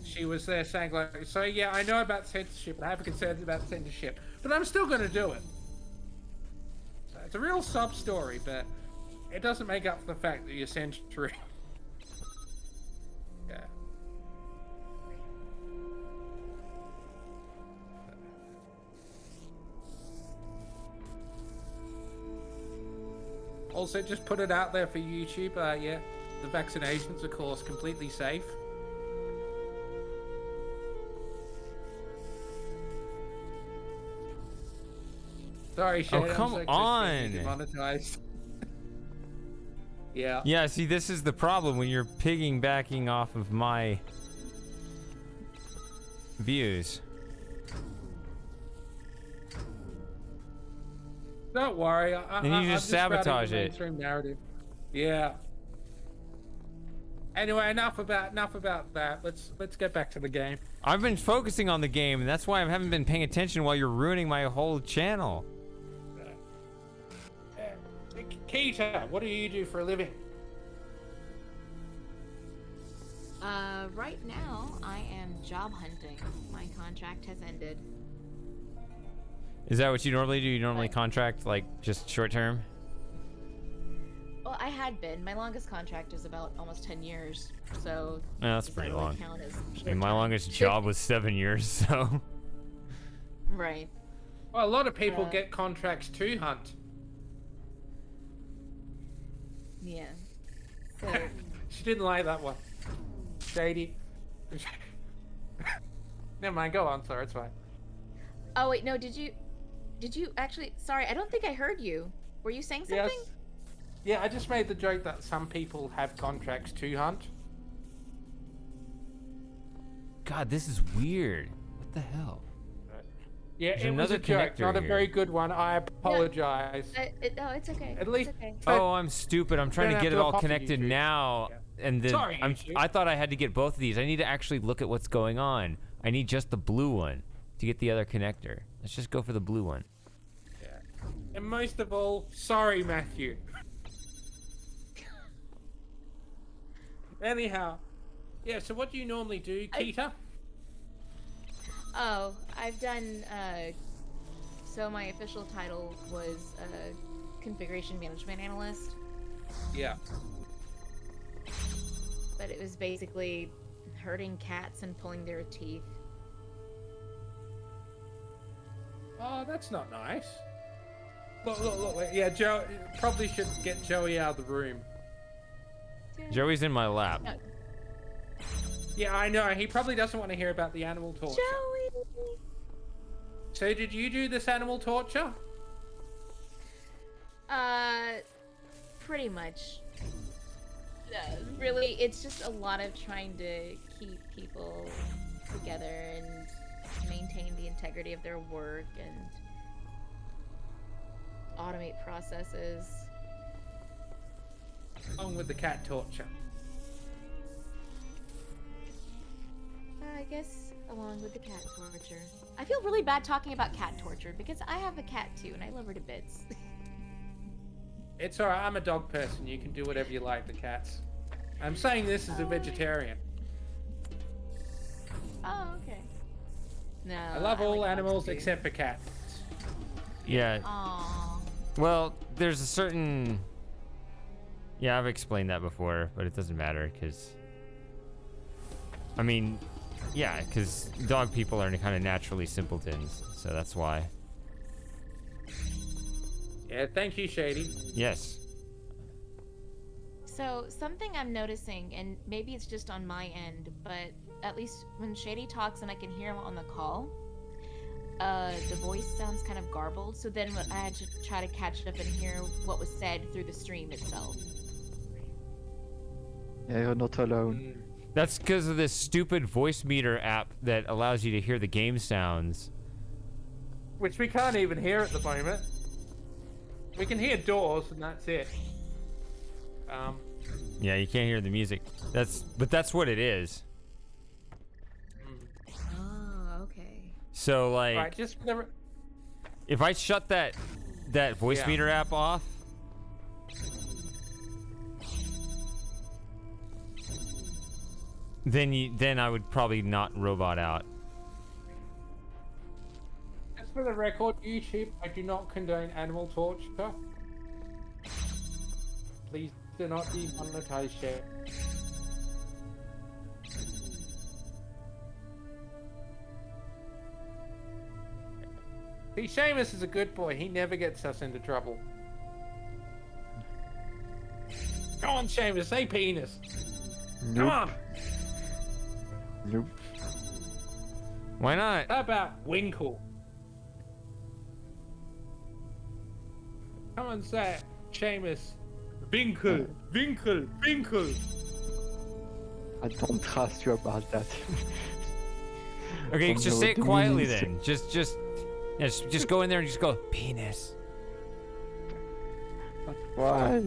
she was there saying, like, so yeah, I know about censorship, I have concerns about censorship, but I'm still going to do it. So it's a real sob story, but it doesn't make up for the fact that you're censoring. Yeah. Also, just put it out there for YouTube. Yeah, the vaccinations, of course, completely safe. Sorry, Shane. Oh, come on. Demonetized. Yeah. Yeah, see, this is the problem when you're piggybacking off of my views. Don't worry. And you just sabotage it. Mainstream narrative. Yeah. Anyway, enough about that. Let's get back to the game. I've been focusing on the game, and that's why I haven't been paying attention while you're ruining my whole channel. Keita, what do you do for a living? Right now I am job hunting. My contract has ended. Is that what you normally do? You normally contract, like, just short term? Well, I had been. My longest contract is about almost 10 years, so... Yeah, that's does pretty that really long. count as I mean, my longest job was 7 years, so... Right. Well, a lot of people get contracts to hunt. Yeah. So... She didn't like that one. Shady. Never mind, go on, sorry, it's fine. Oh, wait, no, did you actually... Sorry, I don't think I heard you. Were you saying something? Yes. Yeah, I just made the joke that some people have contracts to hunt. God, this is weird. What the hell? Yeah, There's it was a another joke, not a connector very here. good one. I apologize. No, it's okay. At least... It's okay. Oh, I'm stupid. I'm trying don't to get have it to all apologize, connected you. now. Yeah. And then Sorry, you. I thought I had to get both of these. I need to actually look at what's going on. I need just the blue one to get the other connector. Let's just go for the blue one. Yeah. And most of all, sorry, Matthew. Anyhow. Yeah, so what do you normally do, Keita? Oh, I've done, so my official title was, Configuration Management Analyst, Yeah. but it was basically herding cats and pulling their teeth. Oh, that's not nice. Look. Yeah, Joe probably should get Joey out of the room. Joey's in my lap. No. Yeah, I know. He probably doesn't want to hear about the animal torture. Joey! So did you do this animal torture? Pretty much. Really, it's just a lot of trying to keep people together and maintain the integrity of their work and automate processes. Along with the cat torture. I guess along with the cat torture. I feel really bad talking about cat torture because I have a cat too and I love her to bits. It's alright, I'm a dog person. You can do whatever you like, the cats. I'm saying this as a vegetarian. Oh, okay. No. I love all like animals dogs too. except for cats. Yeah. Aww. Well, there's a certain... Yeah, I've explained that before, but it doesn't matter, because... I mean, yeah, because dog people are kind of naturally simpletons, so that's why. Yeah, thank you, Shady. Yes. So, something I'm noticing, and maybe it's just on my end, but at least when Shady talks and I can hear him on the call, the voice sounds kind of garbled. So then I had to try to catch up and hear what was said through the stream itself. Yeah, you're not alone. That's because of this stupid voice meter app that allows you to hear the game sounds. Which we can't even hear at the moment. We can hear doors, and that's it. Yeah, you can't hear the music. But that's what it is. Oh, okay. So like, Right, just for the... if I shut that voice meter app off, then I would probably not robot out. Just for the record, YouTube, I do not condone animal torture. Please do not demonetize shit. See, Seamus is a good boy. He never gets us into trouble. Come on, Seamus, say penis. Come Nope. on. Nope. Why not? How about Winkle? Come on, say it. Seamus. Winkle, Winkle, Winkle. I don't trust you about that. Okay, Don't just know say what it the quietly meaning is. then. Just go in there and just go penis. Why?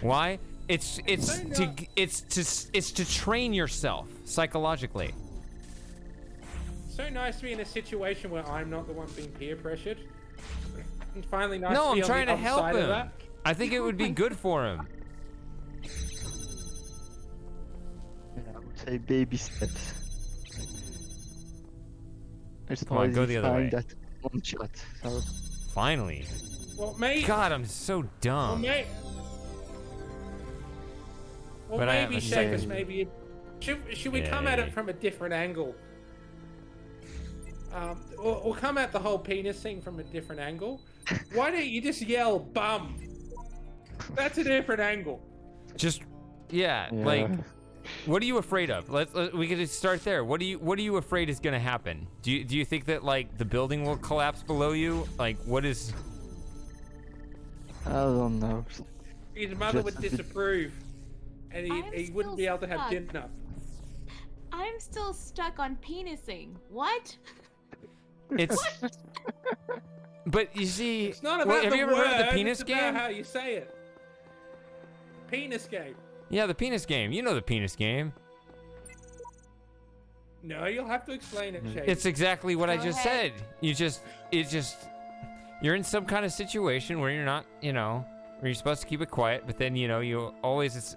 Why? It's know. to train yourself psychologically. So nice to be in a situation where I'm not the one being peer pressured. And finally nice No, to I'm be on trying the to other help side of him. that. I think it would be good for him. Yeah, I would say baby steps. It's Come on, go the other way. that on chat. So Finally. Well, mate. God, I'm so Well, dumb. mate. Well, But I have maybe a Seamus, second. maybe. Should we come at Yeah. it from a different angle? We'll come at the whole penis thing from a different angle. Why don't you just yell bum? That's a different angle. Just yeah, yeah. like what are you afraid of? We could just start there. What are you afraid is going to happen? Do you think that like the building will collapse below you? Like what is I don't know. His mother would Just a bit- disapprove, and I'm he wouldn't still be able to have stuck. dinner. I'm still stuck on penising. What? it's But you see, It's not about have the you ever word, heard of the penis it's about game? how you say it. Penis game. Yeah, the penis game. You know the penis game. No, you'll have to explain it, Shane. It's exactly what I Go just ahead. said. You're in some kind of situation where you're not, where you're supposed to keep it quiet, but then, you always,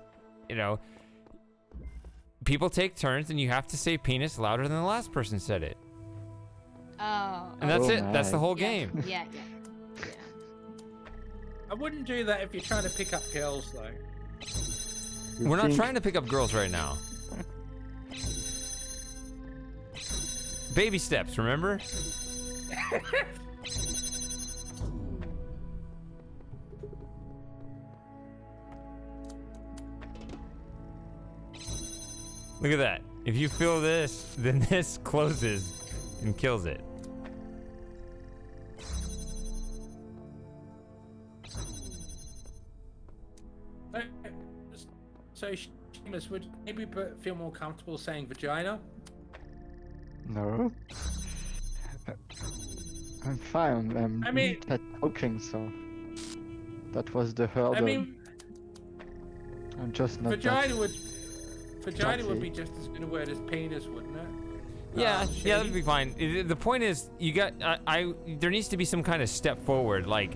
people take turns and you have to say penis louder than the last person said it. Oh. And that's Oh it. That's the my. whole yeah, game. Yeah. I wouldn't do that if you're trying to pick up girls, though. You We're not think- trying to pick up girls right now. Baby steps, remember? Look at that. If you feel this, then this closes and kills it. So, Seamus, would you maybe feel more comfortable saying vagina? No. I'm fine. I'm I mean- at talking, so that was the hurdle. I mean, I'm just not. vagina would Chatty. be just as good a word as penis, wouldn't it? Yeah, Shady? that'd be fine. The point is, you got there needs to be some kind of step forward. Like,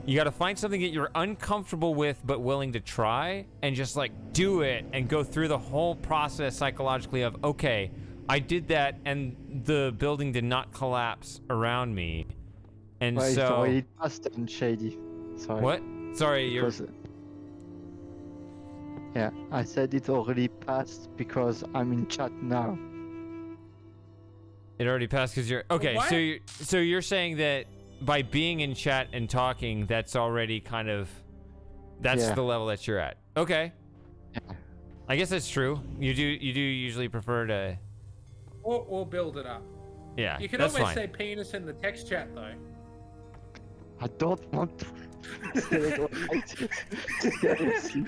you got to find something that you're uncomfortable with but willing to try, and just like do it and go through the whole process psychologically of, okay, I did that and the building did not collapse around me, and Well, it's so already passed and shady. Sorry. what? Sorry, you're. Because, yeah, I said it already passed because I'm in chat now. It already passed because you're okay. What? So you're saying that by being in chat and talking, that's already kind of that's Yeah. the level that you're at. Okay, Yeah. I guess that's true. You do usually prefer to. Or build it up. Yeah, You can that's always fine. say penis in the text chat though. I don't want to say it right. Seriously.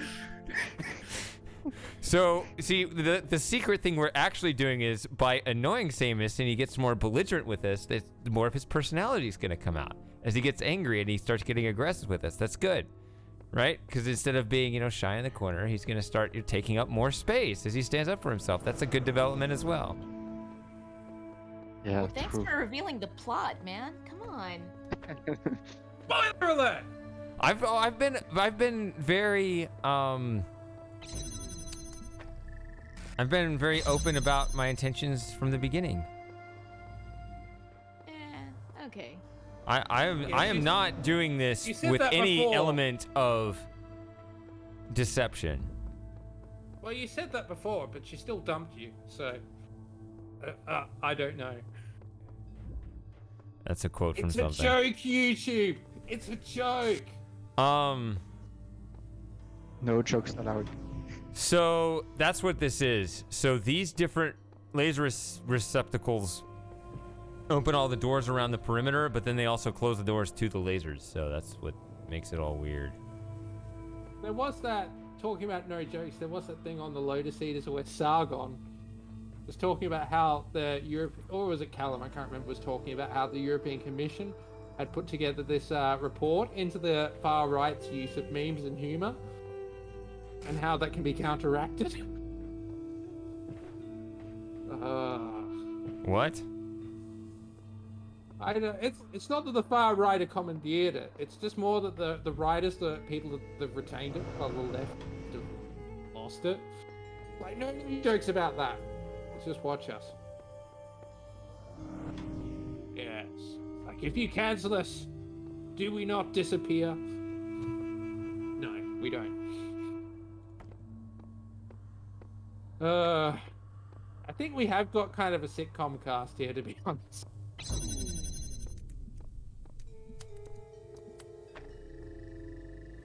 So, see, the secret thing we're actually doing is by annoying Samus and he gets more belligerent with us, the more of his personality is going to come out. As he gets angry and he starts getting aggressive with us, that's good, right? Because instead of being, shy in the corner, he's going to start taking up more space as he stands up for himself. That's a good development as well. Yeah, Well, thanks true. for revealing the plot, man. Come on. Spoiler alert! I've been very I've been very open about my intentions from the beginning. Okay. I am not doing this you said with that any before. element of deception. Well, you said that before, but she still dumped you, so I don't know. That's a quote from It's something. a joke, YouTube. It's a joke. No jokes allowed. So that's what this is. So these different laser receptacles open all the doors around the perimeter, but then they also close the doors to the lasers. So that's what makes it all weird. There was that, talking about no jokes, there was that thing on the Lotus Eaters where Sargon was talking about how the or was it Callum, I can't remember, was talking about how the European Commission had put together this report into the far right's use of memes and humor and how that can be counteracted. What? I don't. It's not that the far right are commandeered it. It's just more that the writers, the people that have retained it, while the left have lost it. Like no jokes about that. Let's just watch us. Yes. Like if you cancel us, do we not disappear? No, we don't. I think we have got kind of a sitcom cast here, to be honest.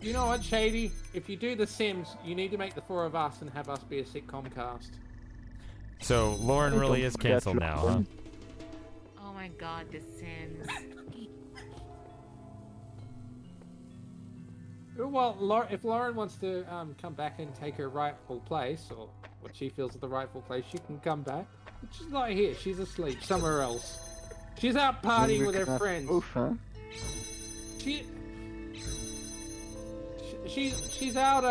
You know what, Shady? If you do The Sims, you need to make the four of us and have us be a sitcom cast. So Lauren Don't really is forget canceled now, huh? Lauren. Oh my god, The Sims. Well, if Lauren wants to come back and take her rightful place, or what she feels is the rightful place, she can come back. But she's not here. She's asleep somewhere else. She's out partying We with can her have friends. both, huh? She's out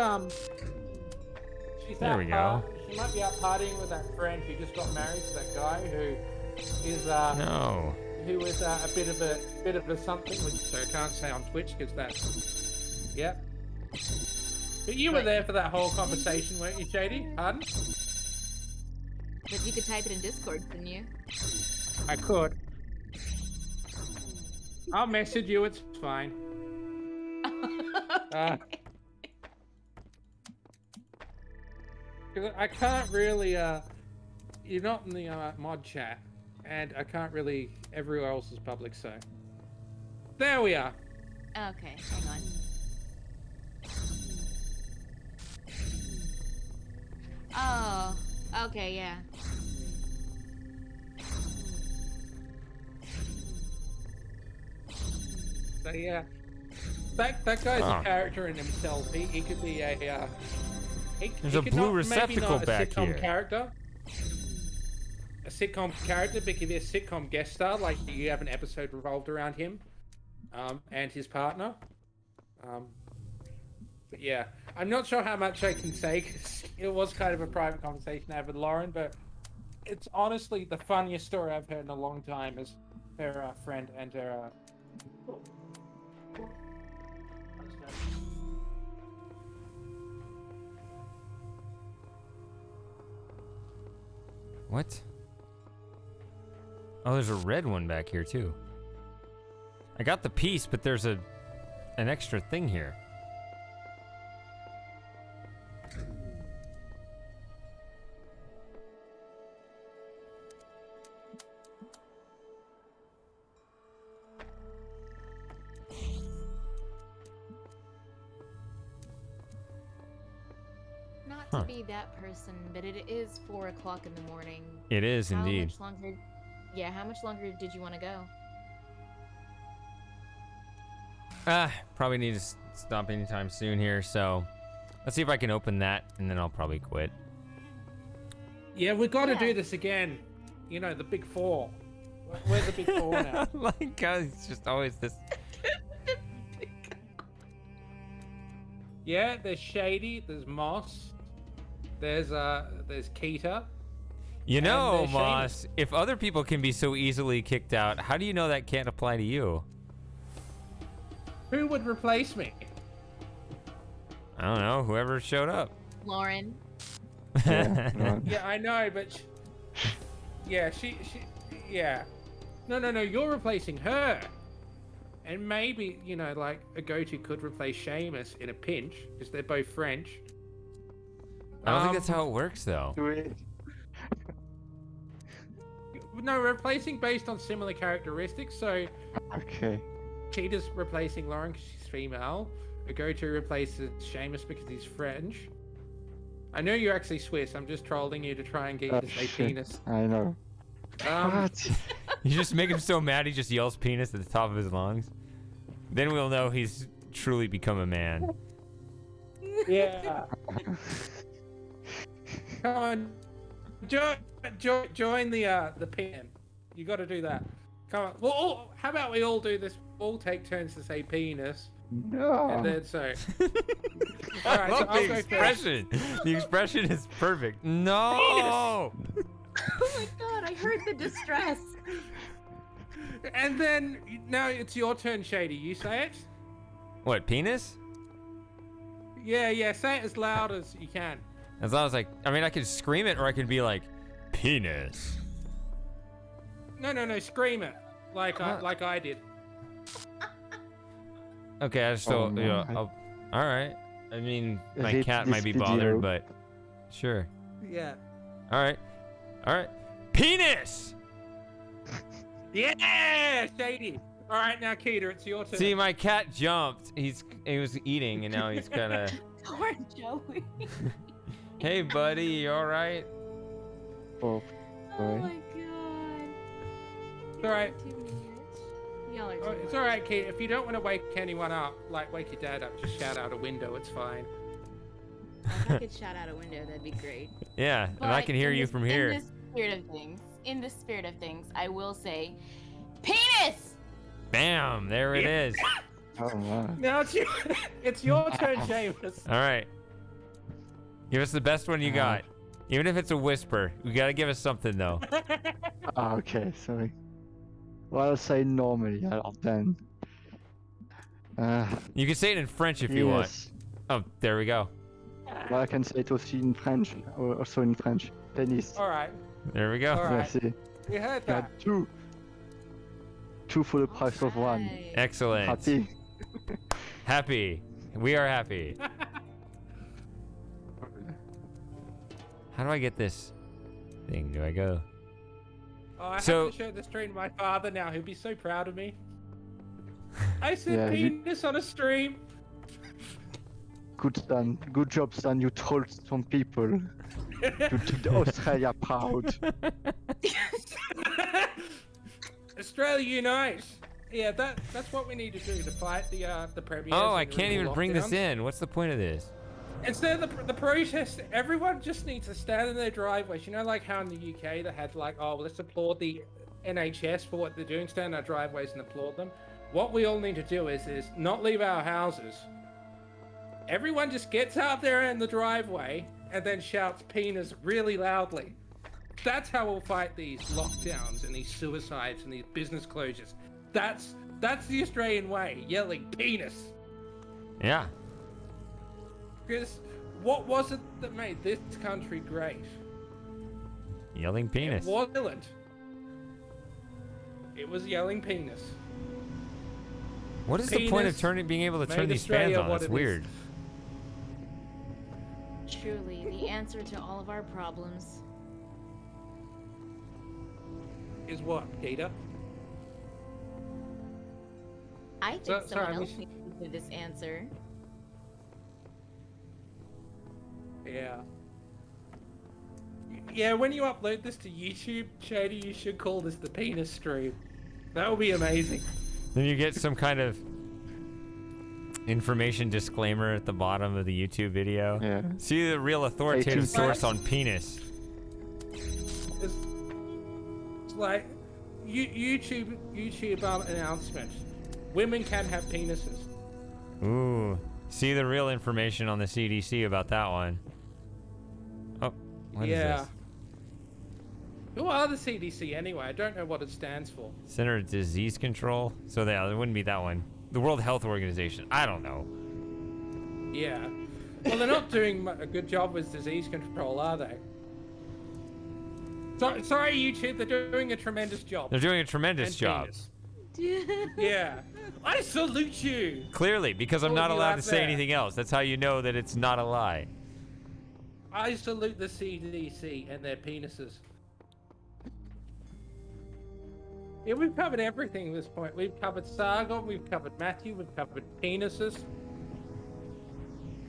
she's There out we go. She might be out partying with that friend who just got married to that guy who is No. who is a bit of a something, which I can't say on Twitch because that's yep. But you were there for that whole conversation, weren't you, Shady? Pardon? But you could type it in Discord, couldn't you? I could. I'll message you. It's fine. Cause I can't really. You're not in the mod chat, and I can't really. Everywhere else is public, so. There we are. Okay, hang on. Oh, okay, yeah. So yeah, that guy's Oh. a character in himself. He could be a. There's a blue maybe receptacle not a back sitcom here. Character. A sitcom character, but could be a sitcom guest star. Like you have an episode revolved around him, and his partner. But yeah, I'm not sure how much I can say because it was kind of a private conversation I had with Lauren. But it's honestly the funniest story I've heard in a long time. Is her friend and her. What? Oh, there's a red one back here too. I got the piece, but there's an extra thing here. Not to be that person, but it is 4 o'clock in the morning. It is How indeed. much longer Yeah, how much longer did you want to go? Probably need to stop anytime soon here, so let's see if I can open that, and then I'll probably quit. Yeah, we've got to Yeah. do this again. You know, the big four. We're the big four now. Like, God, it's just always this. Yeah, there's Shady, there's Moss, there's Keita. You know, there's Moss, if other people can be so easily kicked out, how do you know that can't apply to you? Who would replace me? I don't know, whoever showed up. Lauren. Yeah, right. Yeah, I know, but yeah, yeah. No, you're replacing her. And maybe, you know, like a go-to could replace Seamus in a pinch because they're both French. I don't think that's how it works, though. Do it. No, replacing based on similar characteristics. So Okay. Cheetah's replacing Lauren because she's female. A go-to replaces Seamus because he's French. I know you're actually Swiss. I'm just trolling you to try and get you to say shit. penis. I know. What? You just make him so mad he just yells penis at the top of his lungs. Then we'll know he's truly become a man. Yeah. Come on, join the pen. You got to do that. Come on. Well, how about we all do this? All take turns to say penis, No. and then so. I Alright, love so I'll the go first. expression. The expression is perfect. No! Oh my god, I heard the distress. And then now it's your turn, Shady. You say it. What, penis? Yeah. Say it as loud as you can. As long as I mean, I could scream it or I could be like, penis. No. Scream it like I did. Okay, I just Oh, don't, no. all right. I mean, my Rate cat this might be video. bothered, but sure. Yeah. All right. Penis! Yeah, Shady. All right, now Keita, it's your turn. See, my cat jumped. He was eating, and now he's kind of. Poor Joey. Hey, buddy, you all right? Oh, Oh sorry. my god. It's all right. Too much. Y'all are too Oh, it's much. all right, Keita. If you don't want to wake anyone up, like wake your dad up, just shout out a window. It's fine. If I could shout out a window, that'd be great. Yeah, and I But can hear in you the- from here. In the spirit of things, I will say, penis. Bam! There it is. Oh, wow. Now it's your turn, Seamus. All right. Give us the best one you got. Even if it's a whisper, you gotta give us something though. Ah, okay, sorry. Well, I'll say normally, then. You can say it in French if you want. Yes. Oh, there we go. Well, I can say it also in French. Also in French. Penis. All right. There we go. All right. Merci. We heard Yeah, that. two. Two for the price of one. Alright. Excellent. Happy. Happy. We are happy. How do I get this thing? Do I go? Oh, I So- have to show the stream to my father now. He'll be so proud of me. I said Yeah, you- penis on a stream. Good son. Good job, son. You trolled some people. You did Australia proud. Australia unite. Yeah, that's what we need to do to fight the premiers. Oh, I and the can't even illegal bring this lockdowns. in. What's the point of this? Instead of the protest, everyone just needs to stand in their driveways. You know, like how in the UK they had like, oh, let's applaud the NHS for what they're doing, stand in our driveways and applaud them. What we all need to do is not leave our houses. Everyone just gets out there in the driveway and then shouts penis really loudly. That's how we'll fight these lockdowns and these suicides and these business closures. That's the Australian way, yelling penis. Yeah. Because what was it that made this country great? Yelling penis. It wasn't. It was yelling penis. What is the point of Penis being able to turn made these fans Australia on? what That's it is. weird. Truly, the answer to all of our problems. Is what, Peter? I think So- sorry, someone I else wish- needs to give this answer. Yeah. Yeah, when you upload this to YouTube, Shady, you should call this the penis stream. That would be amazing. Then you get some kind of information disclaimer at the bottom of the YouTube video. Yeah. See the real authoritative 18+. source on penis. It's like YouTube announcement. Women can have penises. Ooh. See the real information on the CDC about that one. Oh, what is Yeah. this? Who are the CDC anyway? I don't know what it stands for. Center of Disease Control. So it wouldn't be that one. The World Health Organization. I don't know. Yeah. Well, they're not doing a good job with disease control, are they? Sorry, YouTube. They're doing a tremendous job. They're doing a tremendous And job. penis. Yeah. I salute you. Clearly, because I'm All not of you allowed out to say there. anything else. That's how you know that it's not a lie. I salute the CDC and their penises. Yeah, we've covered everything at this point. We've covered Sargon, we've covered Matthew, we've covered penises.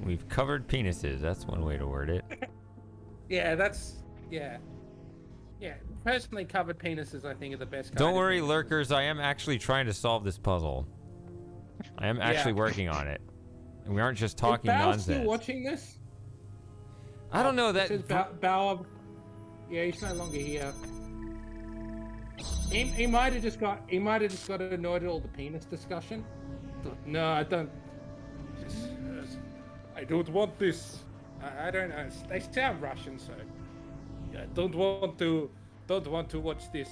We've covered penises. That's one way to word it. Yeah, yeah. Yeah, personally covered penises I think are the best kind Don't of worry, penises. lurkers. I am actually trying to solve this puzzle. I am actually working on it. And we aren't just talking Is Bao nonsense. still watching this? I don't know It that. says Bao, yeah, he's no longer here. He might have just got annoyed at all the penis discussion. No, I don't. I don't want this. I don't know. They sound Russian, so I don't want to watch this.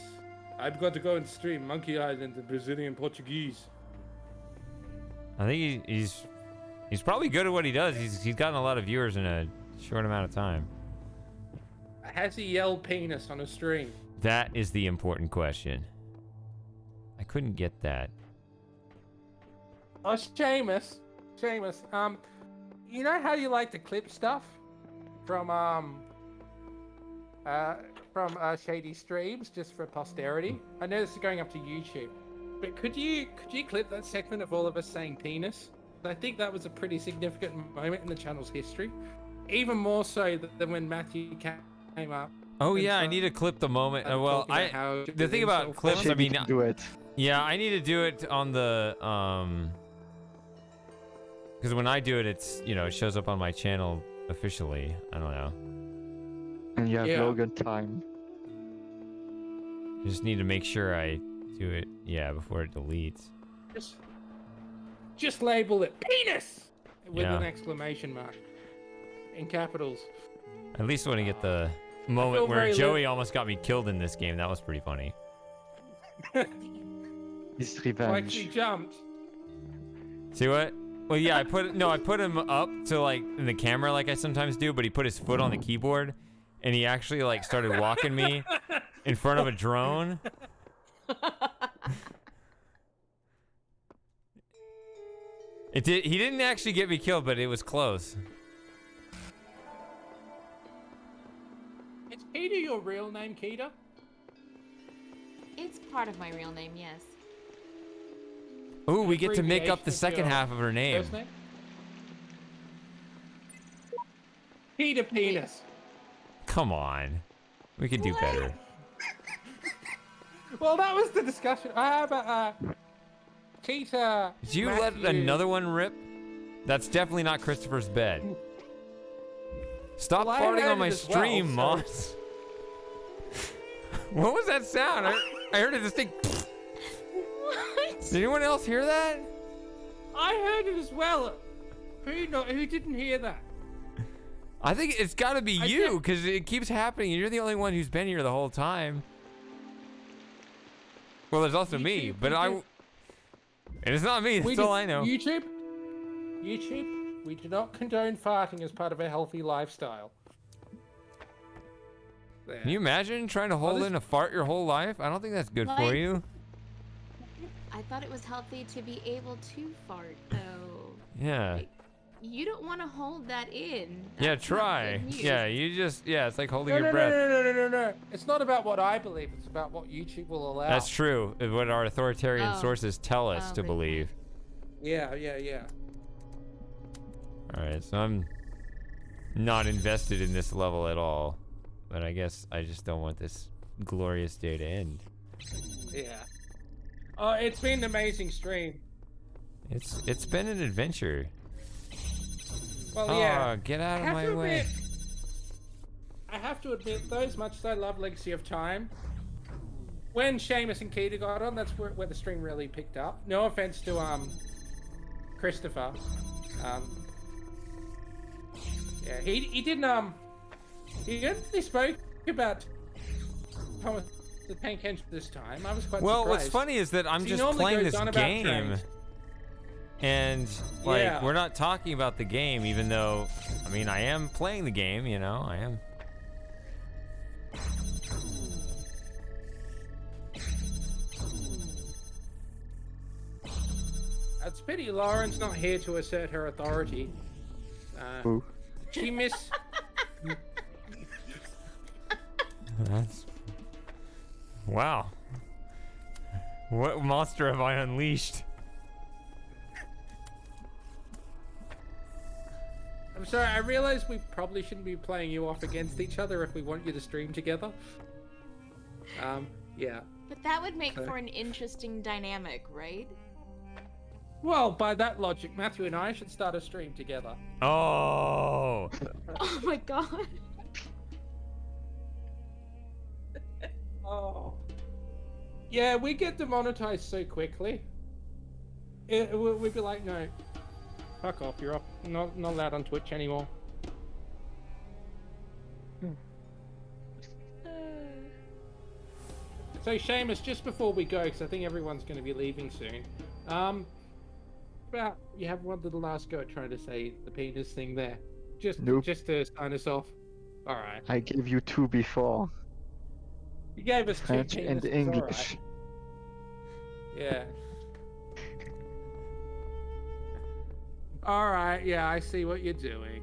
I'm going to go and stream Monkey Island in Brazilian Portuguese. I think he's probably good at what he does. He's gotten a lot of viewers in a short amount of time. Has he yelled penis on a stream? That is the important question. I couldn't get that. Oh, Seamus, you know how you like to clip stuff from Shady streams just for posterity? I know this is going up to YouTube, but could you clip that segment of all of us saying penis? I think that was a pretty significant moment in the channel's history, even more so than when Matthew came up. Oh and yeah, I started need to clip the moment. Well, talking about how the thing about himself clips, was. I mean, do it. yeah, I need to do it on the because when I do it, it's it shows up on my channel officially. I don't know. And you have Yeah. Logan time. Just need to make sure I do it, before it deletes. Just label it penis with Yeah. an exclamation mark in capitals. At least when I get the moment feel where very Joey almost got me killed in this game, that was pretty funny. His Like revenge. she jumped. See what? Well, yeah, I put him up to like in the camera like I sometimes do, but he put his foot on the keyboard, and he actually like started walking me in front of a drone. He didn't actually get me killed, but it was close. Is Keita your real name, Keita? It's part of my real name, yes. Ooh, we get to make up Abbreviation the of second your half of her name. First name? Keita penis. Come on. We could do better. Well, that was the discussion. I have a Keita. Did you let Matthew. another one rip? That's definitely not Christopher's bed. Stop Well, I farting heard on my it as stream, well, Moss. What was that sound? I heard it distinct. What? Did anyone else hear that? I heard it as well. Who didn't hear that? I think it's got to be I you, did. because it keeps happening, and you're the only one who's been here the whole time. Well, there's also me, YouTube, but YouTube. and it's not me. That's all I know. YouTube, we do not condone farting as part of a healthy lifestyle. There. Can you imagine trying to hold this- in a fart your whole life? I don't think that's good for What? you. I thought it was healthy to be able to fart, though. Yeah. You don't want to hold that in. Yeah, That's not try. good news. Yeah, it's like holding No, your no, breath. no. It's not about what I believe. It's about what YouTube will allow. That's true. Is what our authoritarian Oh. sources tell us Oh, to right, believe. Yeah. All right, so I'm not invested in this level at all. but I guess I just don't want this glorious day to end. Yeah. Oh, it's been an amazing stream. It's been an adventure. Well, yeah. Oh, get out of I have my to way. admit, I have to admit, though, as much as I love Legacy of Time, when Seamus and Keita got on, that's where the stream really picked up. No offense to Christopher. Yeah, he didn't he only spoke about Thomas the Tank Engine this time. I was quite Well, surprised. what's funny is that I'm He just normally playing goes this on about game, trains. and like Yeah. we're not talking about the game, even though, I mean, I am playing the game. You know, I am. It's a pity Lauren's not here to assert her authority. Who? She miss. That's wow. What monster have I unleashed? I'm sorry, I realize we probably shouldn't be playing you off against each other if we want you to stream together. Yeah. But that would make Okay. for an interesting dynamic, right? Well, by that logic, Matthew and I should start a stream together. Oh, Oh my god. Oh. Yeah, we get demonetized so quickly. We'd be like, no, fuck off, you're not allowed on Twitch anymore. So Seamus, just before we go, because I think everyone's going to be leaving soon, about you have one little last go at trying to say the penis thing there, just Nope. just to sign us off. All right, I gave you two before. you gave us two French and penises, English. all right. Yeah. All right, yeah, I see what you're doing.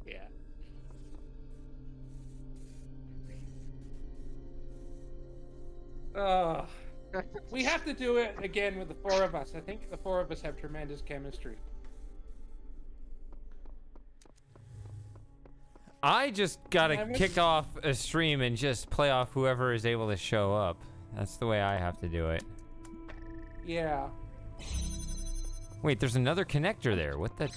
Yeah. Oh, we have to do it again with the four of us. I think the four of us have tremendous chemistry. I just gotta Haven't- kick off a stream and just play off whoever is able to show up. That's the way I have to do it. Yeah. Wait, there's another connector there. What the?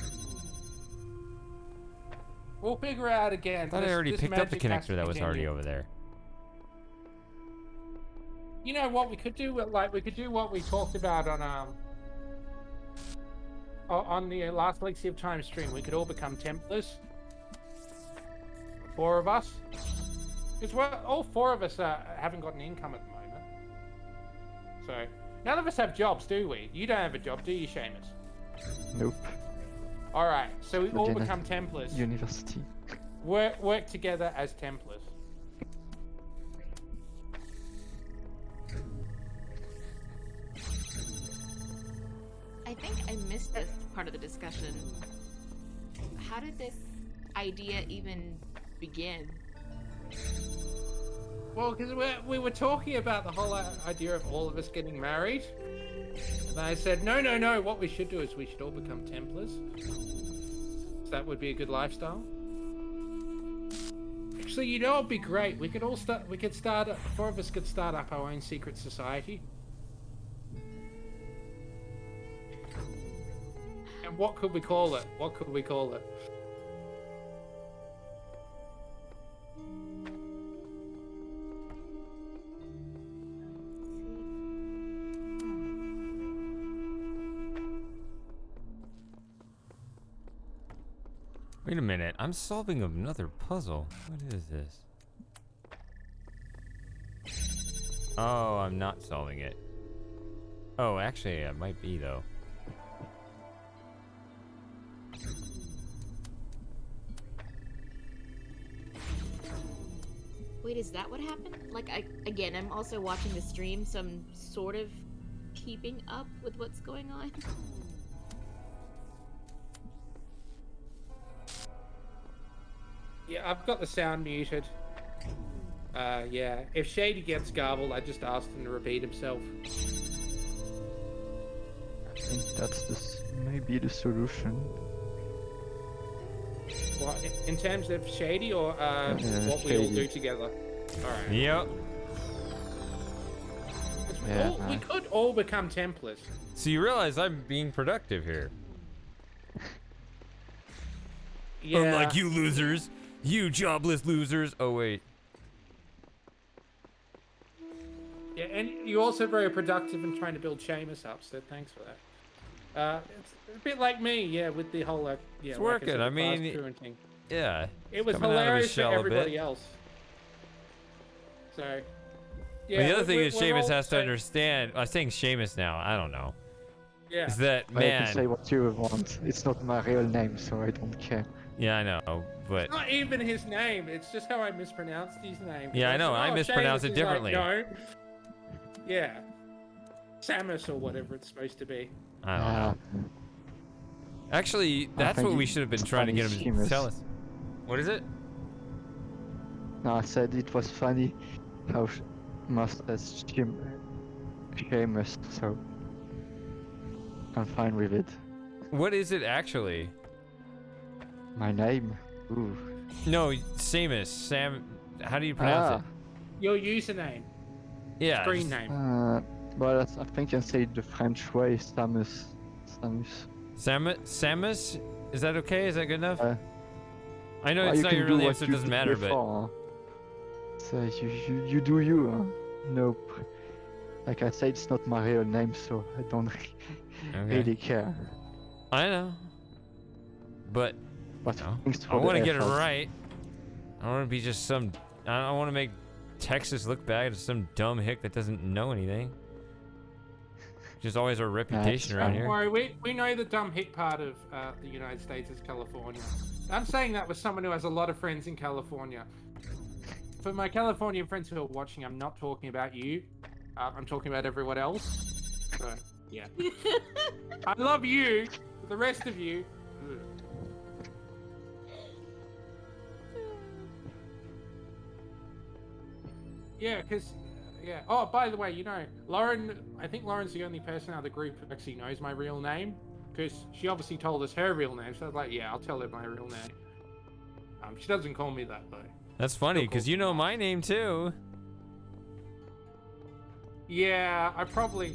We'll figure out again. I thought I already This picked up the magic has to connector that was already continue. over there. You know what we could do? Like we could do what we talked about on the last Legacy of Time stream. We could all become Templars. Four of us. Because all four of us haven't got an income at the moment. So none of us have jobs, do we? You don't have a job, do you, Seamus? Nope. All right. So we all Again, become Templars. University. Work together as Templars. I think I missed this part of the discussion. How did this idea even begin? Well, because we were talking about the whole idea of all of us getting married. And I said, no, what we should do is we should all become Templars. So that would be a good lifestyle. Actually, you know it'd be great. We could start, four of us could start up our own secret society. And what could we call it? What could we call it? Wait a minute, I'm solving another puzzle. What is this? Oh, I'm not solving it. Oh, actually, it might be though. Wait, is that what happened? Like, again, I'm also watching the stream, so I'm sort of keeping up with what's going on. Yeah, I've got the sound muted. Yeah. If Shady gets garbled, I just asked him to repeat himself. that's maybe the solution. What, in terms of shady or what we all shady. do together? Alright. Yep. Yeah, We could all become Templars. So you realize I'm being productive here. Yeah. Unlike you losers. You jobless losers. Oh, wait. Yeah, and you're also very productive in trying to build Seamus up, so thanks for that. It's a bit like me, yeah, with the whole, yeah, It's like working, said, I the fast mean, parenting. Yeah. It was coming out of his hilarious for shell a bit. everybody else. So, yeah. But the other thing we're- is we're Seamus all- has to understand. I'm saying Seamus now. I don't know. Yeah. Is that, You can say man. what you want. It's not my real name, so I don't care. Yeah, I know. But It's not even his name. It's just how I mispronounced his name. Yeah, I know, I Oh, mispronounce Seamus it is differently. Like, no. Yeah. Samus or whatever it's supposed to be. I don't know. Actually, that's think what we it's should have been trying to get him to Seamus. tell us. What is it? No, I said it was funny how must as Seamus, so I'm fine with it. What is it actually? My name? Ooh. No, Samus. Sam. How do you pronounce Your username. it? Yeah. Screen just- name. Well, I think I say it the French way, Samus. Samus? Is that okay? Is that good enough? I know Well, it's you not can your do real name, what so it you doesn't did matter, but. before. So you do you, huh? Nope. Like I said, it's not my real name, so I don't really care. I know. But But no. thanks I for want to the get it effort. right. I want to be just some. I don't want to make Texas look bad as some dumb hick that doesn't know anything. Just always our reputation around Don't here. worry, we know the dumb hit part of the United States is California. I'm saying that with someone who has a lot of friends in California. For my Californian friends who are watching, I'm not talking about you. I'm talking about everyone else. So, yeah. I love you. The rest of you. ugh. Yeah, because, yeah. Oh, by the way, you know, Lauren, I think Lauren's the only person out of the group who actually knows my real name. Because she obviously told us her real name. So I was like, yeah, I'll tell her my real name. She doesn't call me that, though. That's funny, Still because cool. you know my name too. Yeah, I probably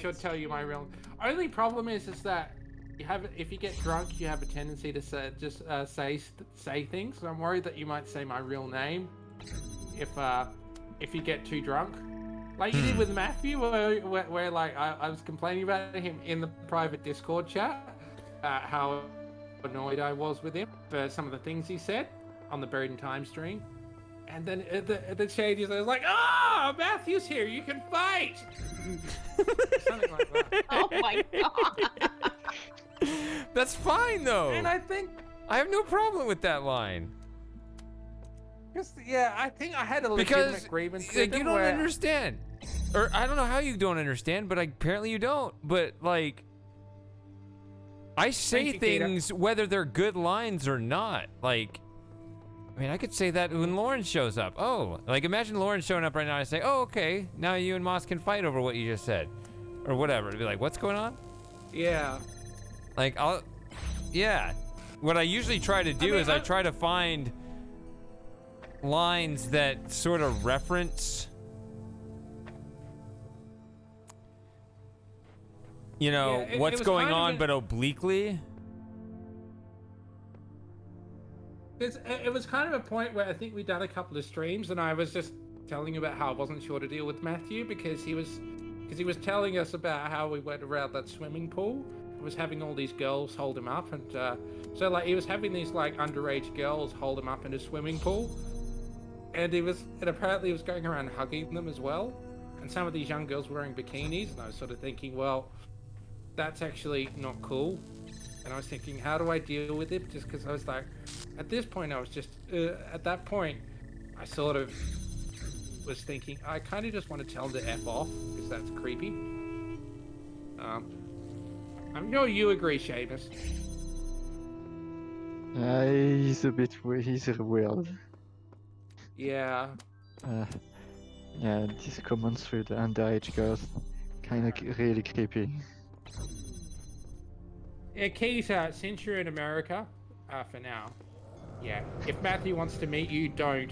should tell you my real. Only problem is that you have, if you get drunk, you have a tendency to say things. So I'm worried that you might say my real name if you get too drunk, like you did with Matthew, where like I was complaining about him in the private Discord chat, how annoyed I was with him for some of the things he said on the Buried in Time stream. And then the Shadies, I was like, "Ah, Matthew's here. You can fight." Something like that. Oh my god. That's fine though. And I think, I have no problem with that line. yeah, I think I had a Because legitimate grievance like, with you him don't where- understand. Or I don't know how you don't understand, but apparently you don't. But like, I say Thank you, Gator. things whether they're good lines or not. Like, I mean, I could say that when Lauren shows up. Oh, like imagine Lauren showing up right now and I say, "Oh, okay, now you and Moss can fight over what you just said," or whatever. It'd be like, "What's going on?" Yeah. Like, yeah. What I usually try to do is I try to find lines that sort of reference, you know, Yeah, it what's was going kind of on, an- but obliquely. It was kind of a point where I think we'd done a couple of streams, and I was just telling about how I wasn't sure to deal with Matthew because he was telling us about how we went around that swimming pool. He was having all these girls hold him up, and so like he was having these like underage girls hold him up in a swimming pool, and apparently he was going around hugging them as well, and some of these young girls were wearing bikinis, and I was sort of thinking, well, that's actually not cool. And I was thinking, how do I deal with it? Just because I was like, at this point, I was just, at that point, I sort of was thinking, I kind of just want to tell him to F off, because that's creepy. I'm sure you agree, Seamus. He's a bit he's weird. Yeah. Yeah, these comments with the underage girls, kind of really creepy. Keita, since you're in America, for now, yeah. If Matthew wants to meet you, don't.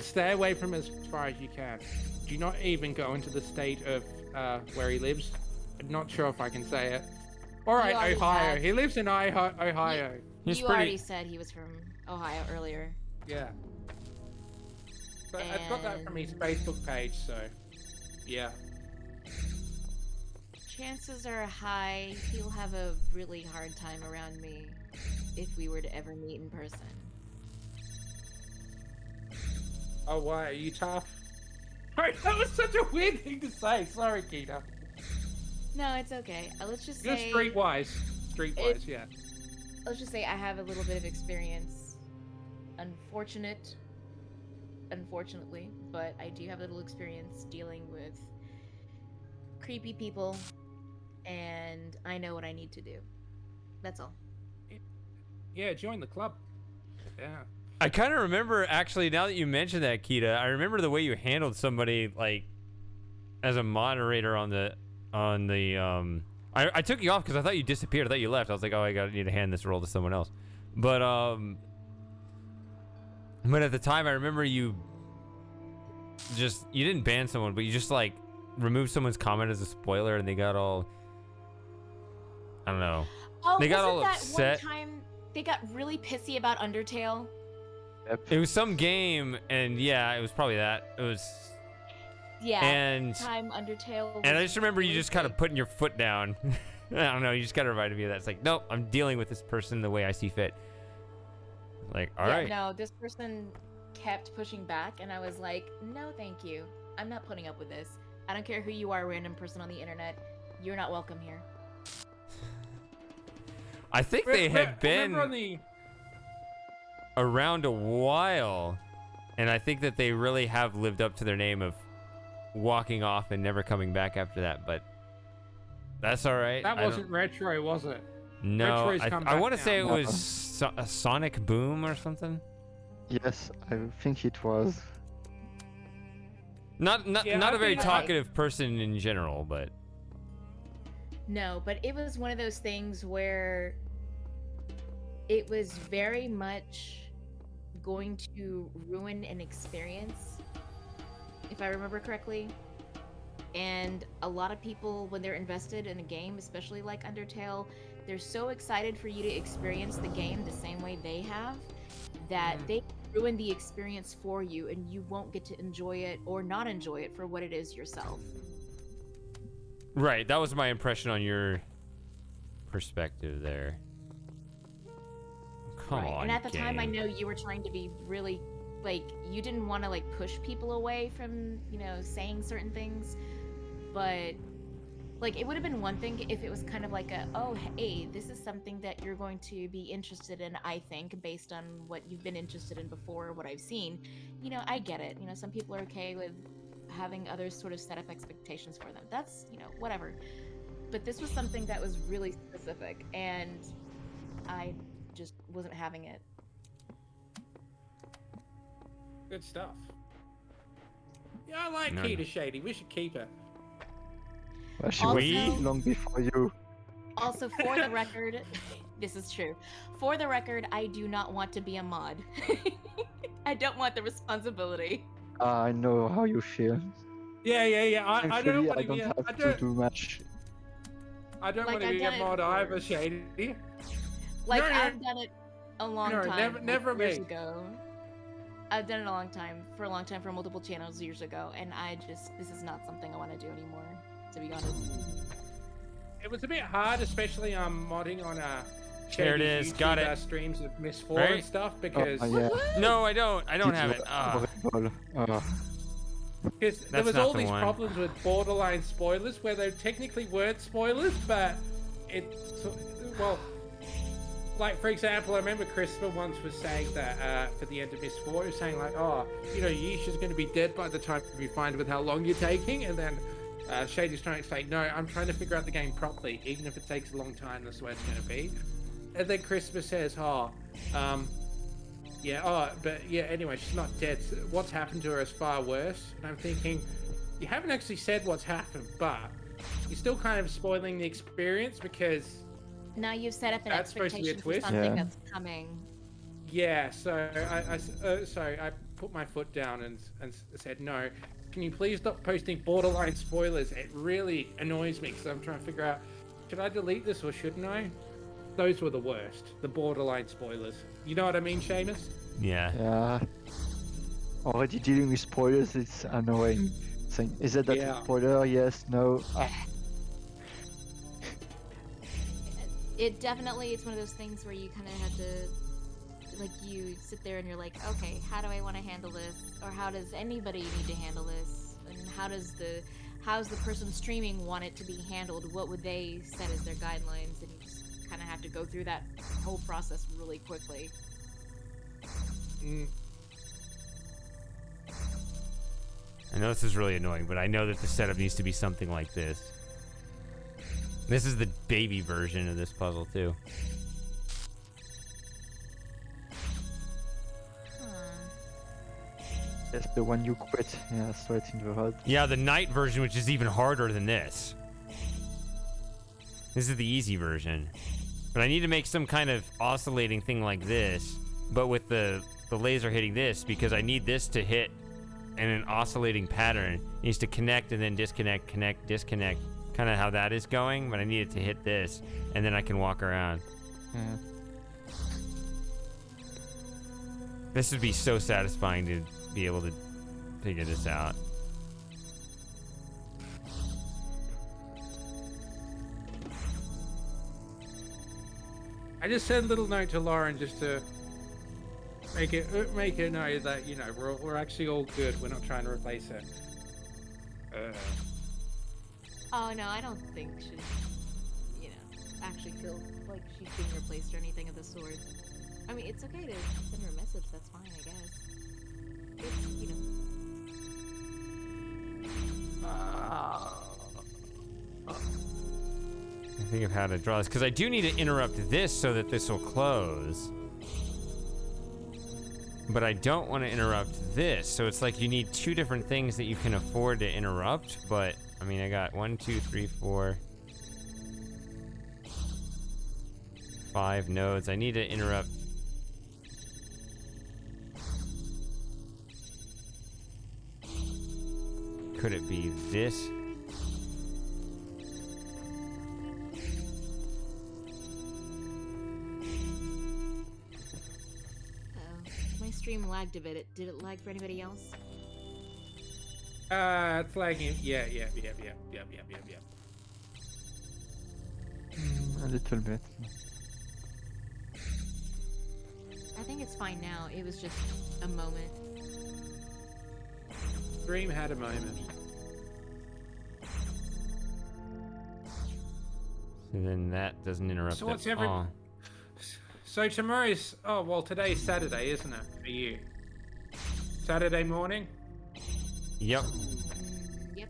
Stay away from him as far as you can. Do not even go into the state of where he lives. I'm not sure if I can say it. All right, already Ohio. have. He lives in Ohio. He's You pretty. already said he was from Ohio earlier. Yeah. But I've got that from his Facebook page, so yeah. Chances are high he'll have a really hard time around me if we were to ever meet in person. Oh, why? Are you tough? Sorry, that was such a weird thing to say. Sorry, Keita. No, it's okay. Let's just You're say streetwise. Streetwise, yeah. let's just say I have a little bit of experience. Unfortunately, but I do have a little experience dealing with creepy people, and I know what I need to do. That's all. Yeah, join the club. Yeah. I kind of remember, actually, now that you mentioned that, Kita, I remember the way you handled somebody, like, as a moderator on the, I took you off because I thought you disappeared. I thought you left. I was like, oh, need to hand this role to someone else. But at the time, I remember you didn't ban someone, but you just, like, removed someone's comment as a spoiler, and they got all, I don't know. Oh, They got wasn't all that upset. one time they got really pissy about Undertale? Yep. It was some game, and yeah, it was probably that. It was, Yeah. and Time Undertale. I was just remember you really just kind of big. putting your foot down. I don't know, you just kind of reminded me of that. It's like, nope, I'm dealing with this person the way I see fit. Like, all right. No, this person kept pushing back, and I was like, no, thank you. I'm not putting up with this. I don't care who you are, random person on the internet. You're not welcome here. I think they had been Remember on the... around a while, and I think that they really have lived up to their name of walking off and never coming back after that, but that's all right. That wasn't Retro, was it? No, Retro's come I back want to now. say it was a Sonic Boom or something. Yes, I think it was. Not Yeah, not I a very think- talkative person in general, but No, but it was one of those things where it was very much going to ruin an experience, if I remember correctly. And a lot of people, when they're invested in a game, especially like Undertale, they're so excited for you to experience the game the same way they have, that they ruin the experience for you, and you won't get to enjoy it or not enjoy it for what it is yourself. right, that was my impression on your perspective there. Come Right. on, And at the time, I game. know you were trying to be really, like, you didn't want to, like, push people away from, you know, saying certain things. But, like, it would have been one thing if it was kind of like a, oh, hey, this is something that you're going to be interested in, I think, based on what you've been interested in before, what I've seen. You know, I get it. You know, some people are okay with having others sort of set up expectations for them. That's, you know, whatever. But this was something that was really specific, and I just wasn't having it. Good stuff. Yeah, I like No, Keita no. Shady. We should keep it. Well, she Also- was long before you. Also, for the record, this is true. For the record, I do not want to be a mod. I don't want the responsibility. I know how you feel. Yeah. I don't Thankfully, want I to don't be. have to do much. I don't Like, want to I've be a done it mod before. either, Shady. Like, No, no. I've done it a long No, time. never like, years me. ago. I've done it a long time, for multiple channels years ago, and this is not something I want to do anymore, to be honest. It was a bit hard, especially modding on There it Shady's is, got YouTube, it. streams of Miss 4 Right? and stuff because Yeah. No, I don't have it. It's Ah. horrible. because there That's was not all the these one. problems with borderline spoilers where they technically weren't spoilers, but well, like for example, I remember Christopher once was saying that for the end of Miss 4, he was saying like, oh, you know, Yisha's going to be dead by the time you find with how long you're taking, and then Shady's trying to explain, no, I'm trying to figure out the game properly, even if it takes a long time, that's the way it's going to be. And then Christopher says, anyway, she's not dead. So what's happened to her is far worse. And I'm thinking, you haven't actually said what's happened, but you're still kind of spoiling the experience because Now you've set up an That's supposed to be a expectation for twist? something Yeah. that's coming. Yeah, so I put my foot down and said, no, can you please stop posting borderline spoilers? It really annoys me because I'm trying to figure out, should I delete this or shouldn't I? Those were the worst, the borderline spoilers. You know what I mean, Seamus? Yeah. Yeah. Already dealing with spoilers, it's annoying. Saying, is that Yeah. a spoiler? Yes, no. Ah, It definitely, it's one of those things where you kind of have to, like, you sit there and you're like, okay, how do I want to handle this? Or how does anybody need to handle this? And how's the person streaming want it to be handled? What would they set as their guidelines? And you just kind of have to go through that whole process really quickly. Mm. I know this is really annoying, but I know that the setup needs to be something like this. This is the baby version of this puzzle too. that's the one you quit. Yeah, straight in the head. Yeah, the night version, which is even harder than this. This is the easy version. But I need to make some kind of oscillating thing like this, but with the laser hitting this, because I need this to hit in an oscillating pattern. It needs to connect and then disconnect, connect, disconnect. Kind of how that is going, but I need it to hit this, and then I can walk around. Yeah. This would be so satisfying to be able to figure this out. I just sent a little note to Lauren just to make it know that, you know, we're actually all good. We're not trying to replace it. Oh no, I don't think she'd, you know, actually feel like she's being replaced or anything of the sort. I mean, it's okay to send her a message, that's fine, I guess. It's, you know. I think of how to draw this, because I do need to interrupt this so that this will close. But I don't want to interrupt this, so it's like you need two different things that you can afford to interrupt, but I mean, I got 1, 2, 3, 4, 5 nodes. I need to interrupt. Could it be this? My stream lagged a bit. Did it lag for anybody else? It's lagging. Yeah. A little bit. I think it's fine now. It was just a moment. Dream had a moment. So then that doesn't interrupt. So what's at every- all. So tomorrow's, oh, well, today's Saturday, isn't it, for you? Saturday morning? Yep. Yep.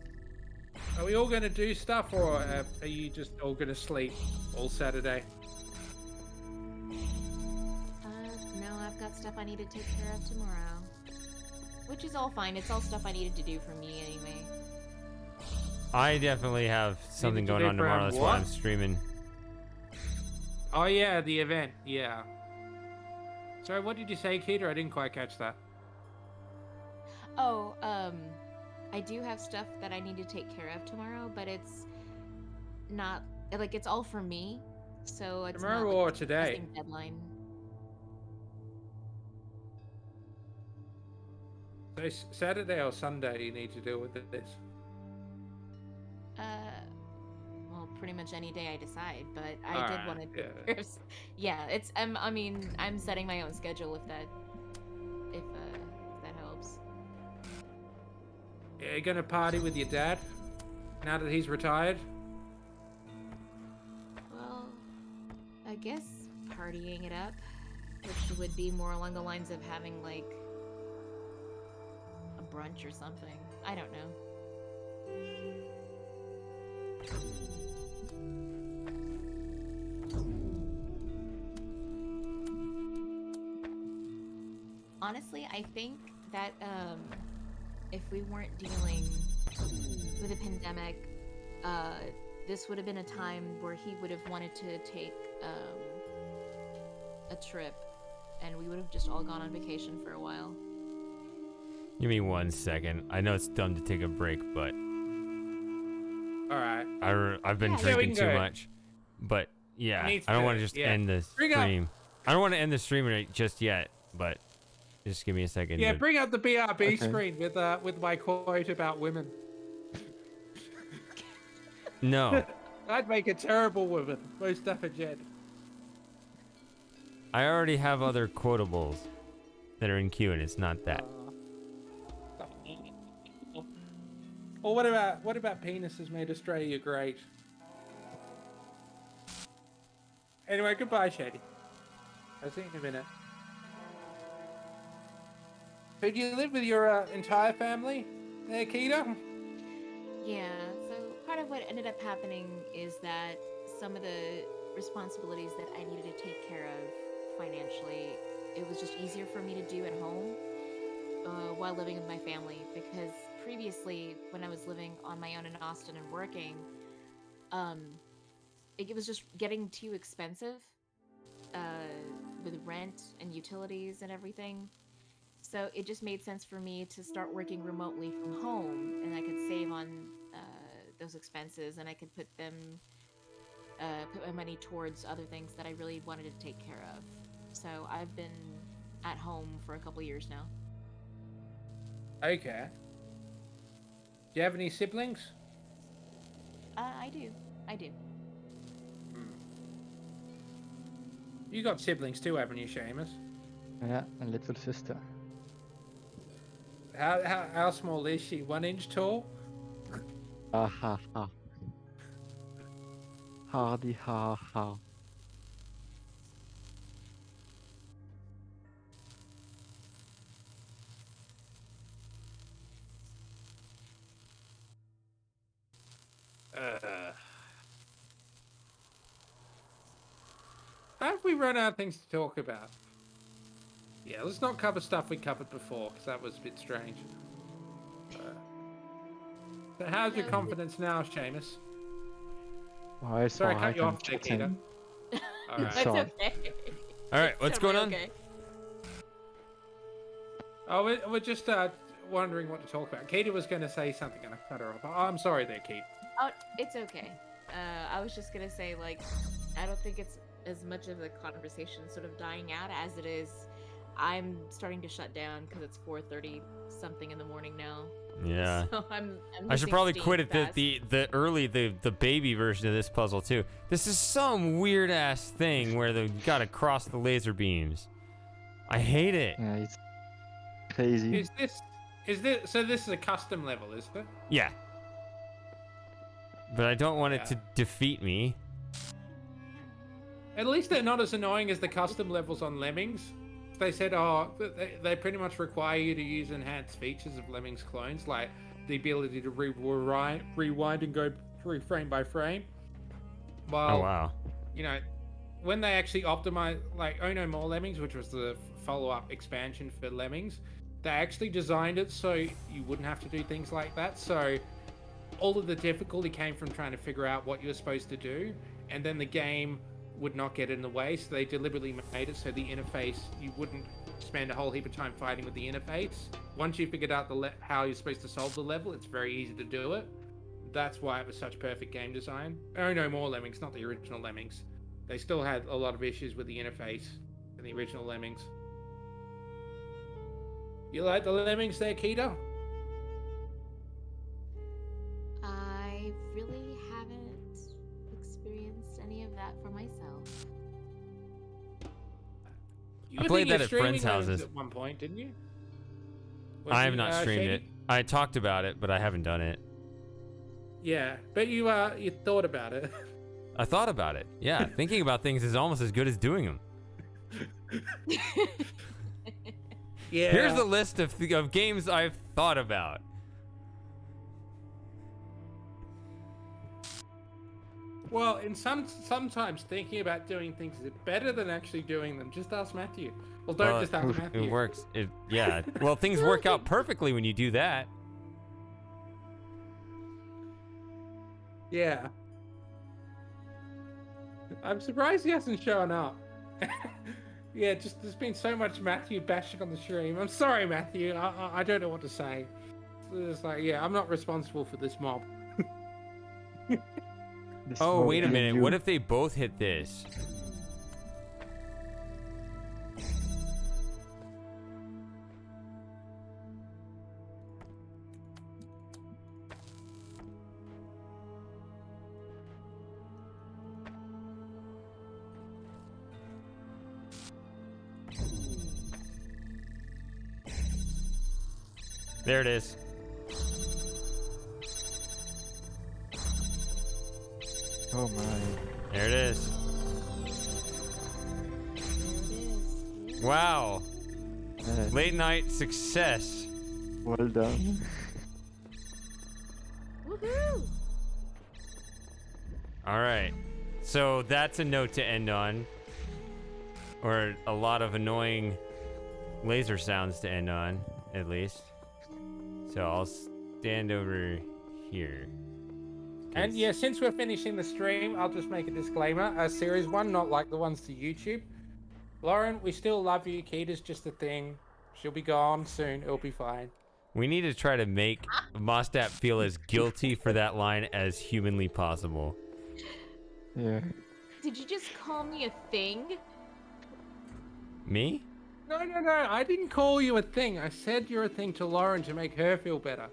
Are we all going to do stuff, or are you just all going to sleep all Saturday? No, I've got stuff I need to take care of tomorrow. Which is all fine. It's all stuff I needed to do for me anyway. I definitely have something to going do on for tomorrow. That's why what? I'm streaming. Oh, yeah, the event, yeah. Sorry, what did you say, Keita? I didn't quite catch that. Oh, I do have stuff that I need to take care of tomorrow, but it's not, like, it's all for me, so it's Tomorrow not, like, or a today? pressing deadline. So Saturday or Sunday you need to deal with this? Well, pretty much any day I decide, but I did Alright, want to. yeah. Yeah, it's. I mean, I'm setting my own schedule if that helps. Yeah, you going to party with your dad now that he's retired? Well, I guess partying it up, which would be more along the lines of having like a brunch or something. I don't know. Honestly, I think that if we weren't dealing with a pandemic, this would have been a time where he would have wanted to take a trip, and we would have just all gone on vacation for a while. Give me 1 second. I know it's dumb to take a break, but All right. I've been Yeah, we drinking can too go. much. But yeah, Needs I don't to- want to just yeah. end the Bring up- stream. I don't want to end the stream just yet, but just give me a second. Yeah, to- bring up the BRB Okay. screen with my quote about women. No, I'd make a terrible woman, most definitely. I already have other quotables that are in queue, and it's not that. Or what about penises made Australia great? Anyway, goodbye, Shady. I'll see you in a minute. So do you live with your entire family there, Keita? Yeah, so part of what ended up happening is that some of the responsibilities that I needed to take care of financially, it was just easier for me to do at home while living with my family, because previously when I was living on my own in Austin and working, it was just getting too expensive with rent and utilities and everything. So it just made sense for me to start working remotely from home, and I could save on those expenses, and I could put my money towards other things that I really wanted to take care of. So I've been at home for a couple years now. Okay. Do you have any siblings? I do. You got siblings too, haven't you, Seamus? Yeah, a little sister. How small is she? 1 inch tall? Ha ha ha. Hardy ha ha. How have we run out of things to talk about? Yeah, let's not cover stuff we covered before, because that was a bit strange. So how's your No. confidence now, Seamus? Why Sorry, I cut you I'm off there, chatting. Keita. All right. It's Sorry. okay. All right, what's going on? Okay. Oh, we're just wondering what to talk about. Keita was going to say something, and I cut her off. Oh, I'm sorry there, Keita. Oh, it's okay. I was just gonna say, like, I don't think it's as much of a conversation sort of dying out as it is. I'm starting to shut down because it's 4:30 something in the morning now. Yeah. So I'm I should losing probably steam quit it fast. the baby version of this puzzle too. This is some weird ass thing where they gotta cross the laser beams. I hate it. Yeah, it's crazy. Is this so? This is a custom level, is it? Yeah. But I don't want it Yeah. to defeat me. At least they're not as annoying as the custom levels on Lemmings. They said, they pretty much require you to use enhanced features of Lemmings clones, like the ability to rewind and go through frame by frame. While, Oh wow. you know, when they actually optimize, like Oh No More Lemmings, which was the follow-up expansion for Lemmings, they actually designed it so you wouldn't have to do things like that. So all of the difficulty came from trying to figure out what you were supposed to do, and then the game would not get in the way, so they deliberately made it so the interface, you wouldn't spend a whole heap of time fighting with the interface. Once you figured out how you're supposed to solve the level, it's very easy to do it. That's why it was such perfect game design. Oh No More Lemmings, not the original Lemmings. They still had a lot of issues with the interface in the original Lemmings. You like the Lemmings there, Keita? I really haven't experienced any of that for myself. You I were played thinking that of at friends' streaming Lemmings houses. at one point, didn't you? I have not streamed Shady? it. I talked about it, but I haven't done it. Yeah, but you thought about it. I thought about it. Yeah, thinking about things is almost as good as doing them. Yeah. Here's the list of games I've thought about. Well, and sometimes thinking about doing things is better than actually doing them. Just ask Matthew. Well, don't Well, just ask Matthew. It works. Yeah. Well, things work out perfectly when you do that. Yeah. I'm surprised he hasn't shown up. Yeah, just there's been so much Matthew bashing on the stream. I'm sorry, Matthew. I don't know what to say. It's like, yeah, I'm not responsible for this mob. This Oh, mob wait a being minute. you. What if they both hit this? There it is. Oh my. There it is. Wow. Late night success. Well done. Woohoo! All right. So that's a note to end on. Or a lot of annoying laser sounds to end on, at least. So I'll stand over here. And yeah, since we're finishing the stream, I'll just make a disclaimer. Series 1, not like the ones to YouTube. Lauren, we still love you. Kita's just a thing. She'll be gone soon. It'll be fine. We need to try to make Mostat feel as guilty for that line as humanly possible. Yeah. Did you just call me a thing? Me? No. I didn't call you a thing. I said you're a thing to Lauren to make her feel better.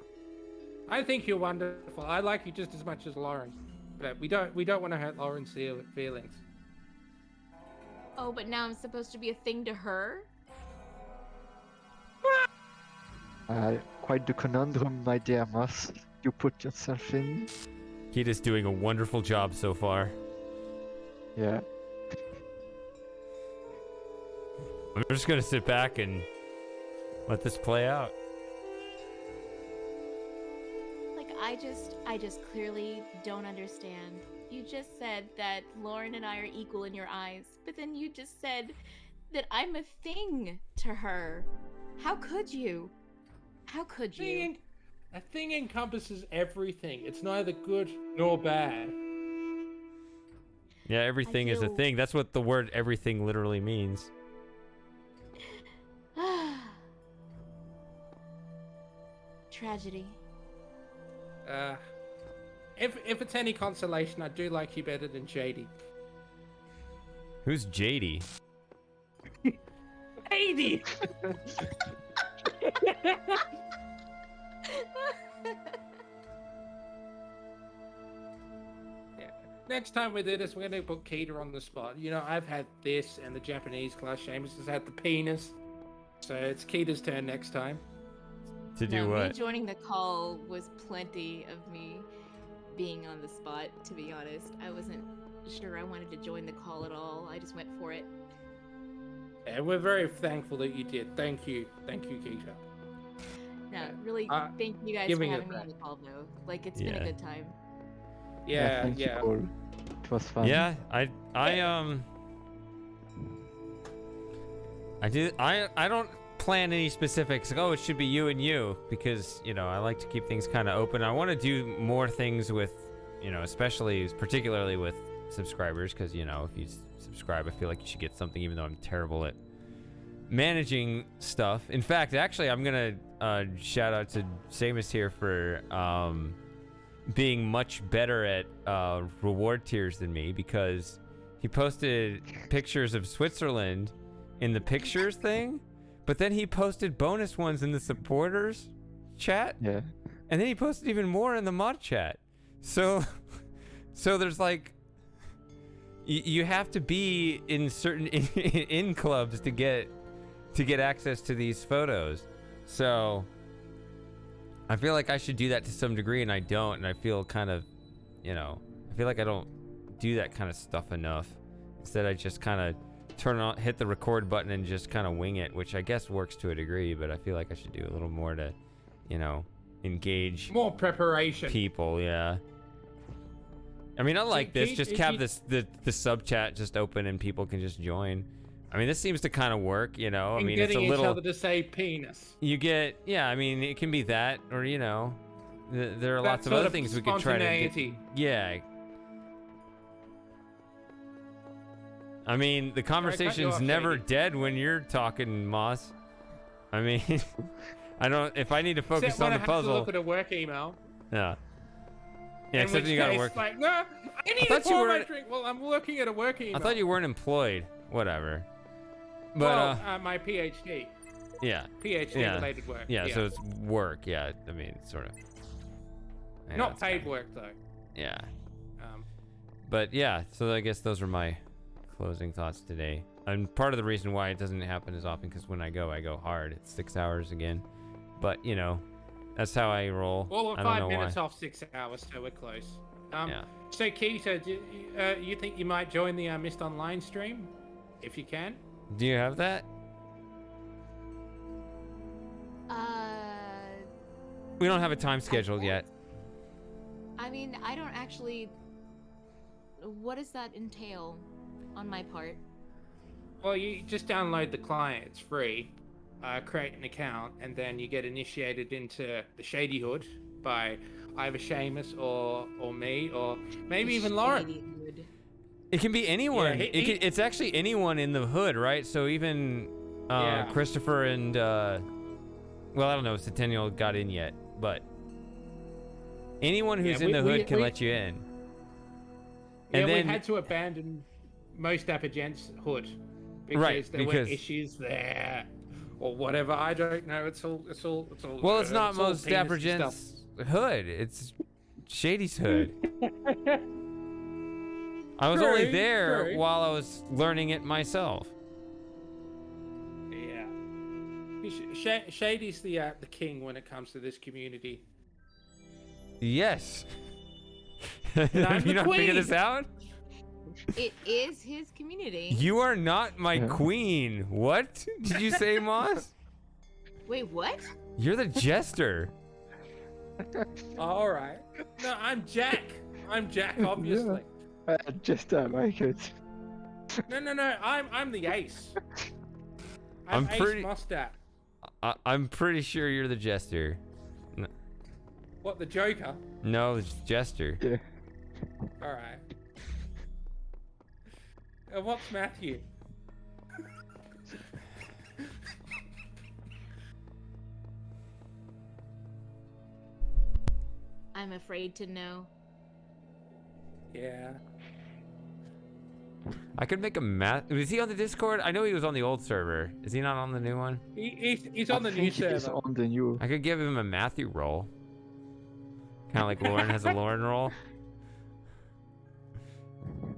I think you're wonderful. I like you just as much as Lauren. But we don't want to hurt Lauren's feelings. Oh, but now I'm supposed to be a thing to her? Quite the conundrum, my dear Moss. You put yourself in. Kita's doing a wonderful job so far. Yeah. I'm just gonna sit back and let this play out. Like, I just clearly don't understand. You just said that Lauren and I are equal in your eyes, but then you just said that I'm a thing to her. How could you? How could you? A thing encompasses everything. It's neither good nor bad. Yeah, everything is a feel- thing. That's what the word everything literally means. Tragedy. If it's any consolation, I do like you better than JD. Who's JD? JD! Yeah. Next time we do this, we're going to put Kita on the spot. You know, I've had this and the Japanese class. Seamus has had the penis. So it's Kita's turn next time. To do No, me what? joining the call was plenty of me being on the spot, to be honest. I wasn't sure I wanted to join the call at all. I just went for it. And we're very thankful that you did. Thank you. Thank you, Kita. No, really, thank you guys for giving it having me back. on the call, though. Like, it's been a Yeah. good time. Yeah, Thank you yeah. all. It was fun. Yeah, I don't plan any specifics. Like, oh, it should be you and you, because, you know, I like to keep things kind of open. I want to do more things with, you know, particularly with subscribers, because, you know, if you subscribe, I feel like you should get something, even though I'm terrible at managing stuff. In fact, actually, I'm gonna shout out to Seamus here for being much better at reward tiers than me, because he posted pictures of Switzerland in the pictures thing, but then he posted bonus ones in the supporters chat, Yeah. and then he posted even more in the mod chat. So there's like, you have to be in certain in clubs to get access to these photos. So I feel like I should do that to some degree, and I don't, and I feel kind of, you know, I feel like I don't do that kind of stuff enough. Instead, I just kind of hit the record button and just kind of wing it, which I guess works to a degree, but I feel like I should do a little more to, you know, engage More preparation. people. Yeah. I mean, I like this. Just have the sub chat just open and people can just join. I mean, this seems to kind of work, you know. I And mean, it's a getting little. each other to say penis. You get, yeah. I mean, it can be that, or you know, there are That lots of sort other of things we could try to get. spontaneity. Yeah. I mean, the conversation's off, never Shady. dead when you're talking, Moss. I mean, I don't. If I need to focus Except when on I the have to puzzle, look at a work email. yeah. Yeah, In except which you gotta case, work. like, no, I need to thought you pour my were- drink. Well, I'm looking at a work email. I thought you weren't employed. Whatever. But Well, my PhD. yeah, PhD Yeah. related work. yeah. So it's work. Yeah, I mean, sort of. Yeah, Not that's paid fine. work though. Yeah, Um, but yeah. So I guess those are my closing thoughts today. And part of the reason why it doesn't happen as often because when I go hard. It's 6 hours again. But you know, that's how I roll. well, we're I don't 5 know minutes why. off 6 hours, so we're close. Yeah. So Keita, you think you might join the Mist Online stream, if you can? Do you have that? We don't have a time scheduled yet. I mean, I don't actually. What does that entail on my part? Well, you just download the client. It's free. Create an account, and then you get initiated into the Shady Hood by either Seamus or me, or maybe even Lauren. Shadyhood. It can be anyone. Yeah, It's actually anyone in the hood, right? So even Yeah. Christopher and well, I don't know if Centennial got in yet, but anyone who's Yeah, in the we- hood can we- let you in. Yeah, And we then- had to abandon most Dapper Gents Hood because Right, there were because- issues there or whatever. I don't know. It's all. Well, it's not it's all most penis Dapper and Gents hood. It's Shady's hood. I was only True, there true. while I was learning it myself. Yeah. Shady's the king when it comes to this community. Yes. I'm Have you the not figured queen. this out? It is his community. You are not my Yeah. queen. What did you say, Moss? Wait, what? You're the jester. All right. No, I'm Jack. I'm Jack, obviously. Just like it. No. I'm the ace. I'm Ace pretty- Mostat. I'm pretty sure you're the jester. What, the Joker? No, it's jester. Yeah. All right. What's Matthew? I'm afraid to know. Yeah. I could make a math. Is he on the Discord? I know he was on the old server. Is he not on the new one? He's on the new He's server. on the new. I could give him a Matthew role. Kind of like Lauren has a Lauren role.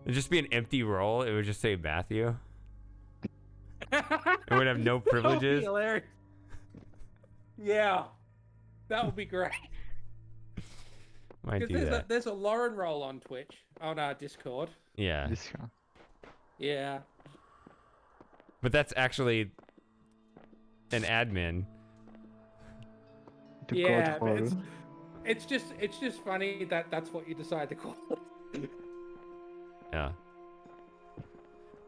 It'd just be an empty role. It would just say Matthew. It would have no That would be privileges. hilarious. Yeah. That would be great. Might Because do that. there's a Lauren role on Twitch, on our Discord. Yeah, This one. Yeah. but that's actually an admin. The Yeah, God but roll. it's just funny that that's what you decide to call it. Yeah.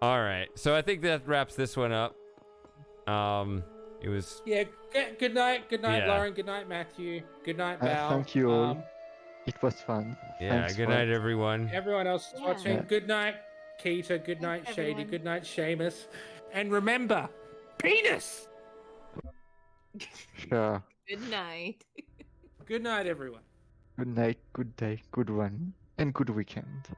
All right. So I think that wraps this one up. It was Yeah. Good night, Yeah. Lauren. Good night, Matthew. Good night, Val. Thank you all. It was fun. yeah. Thanks Good for night, it. everyone. Everyone else is Yeah. watching. Yeah. Good night, Keita. Good night, Thanks, Shady. everyone. Good night, Seamus. And remember, penis. Sure. Good night. Good night, everyone. Good night, good day, good one, and good weekend.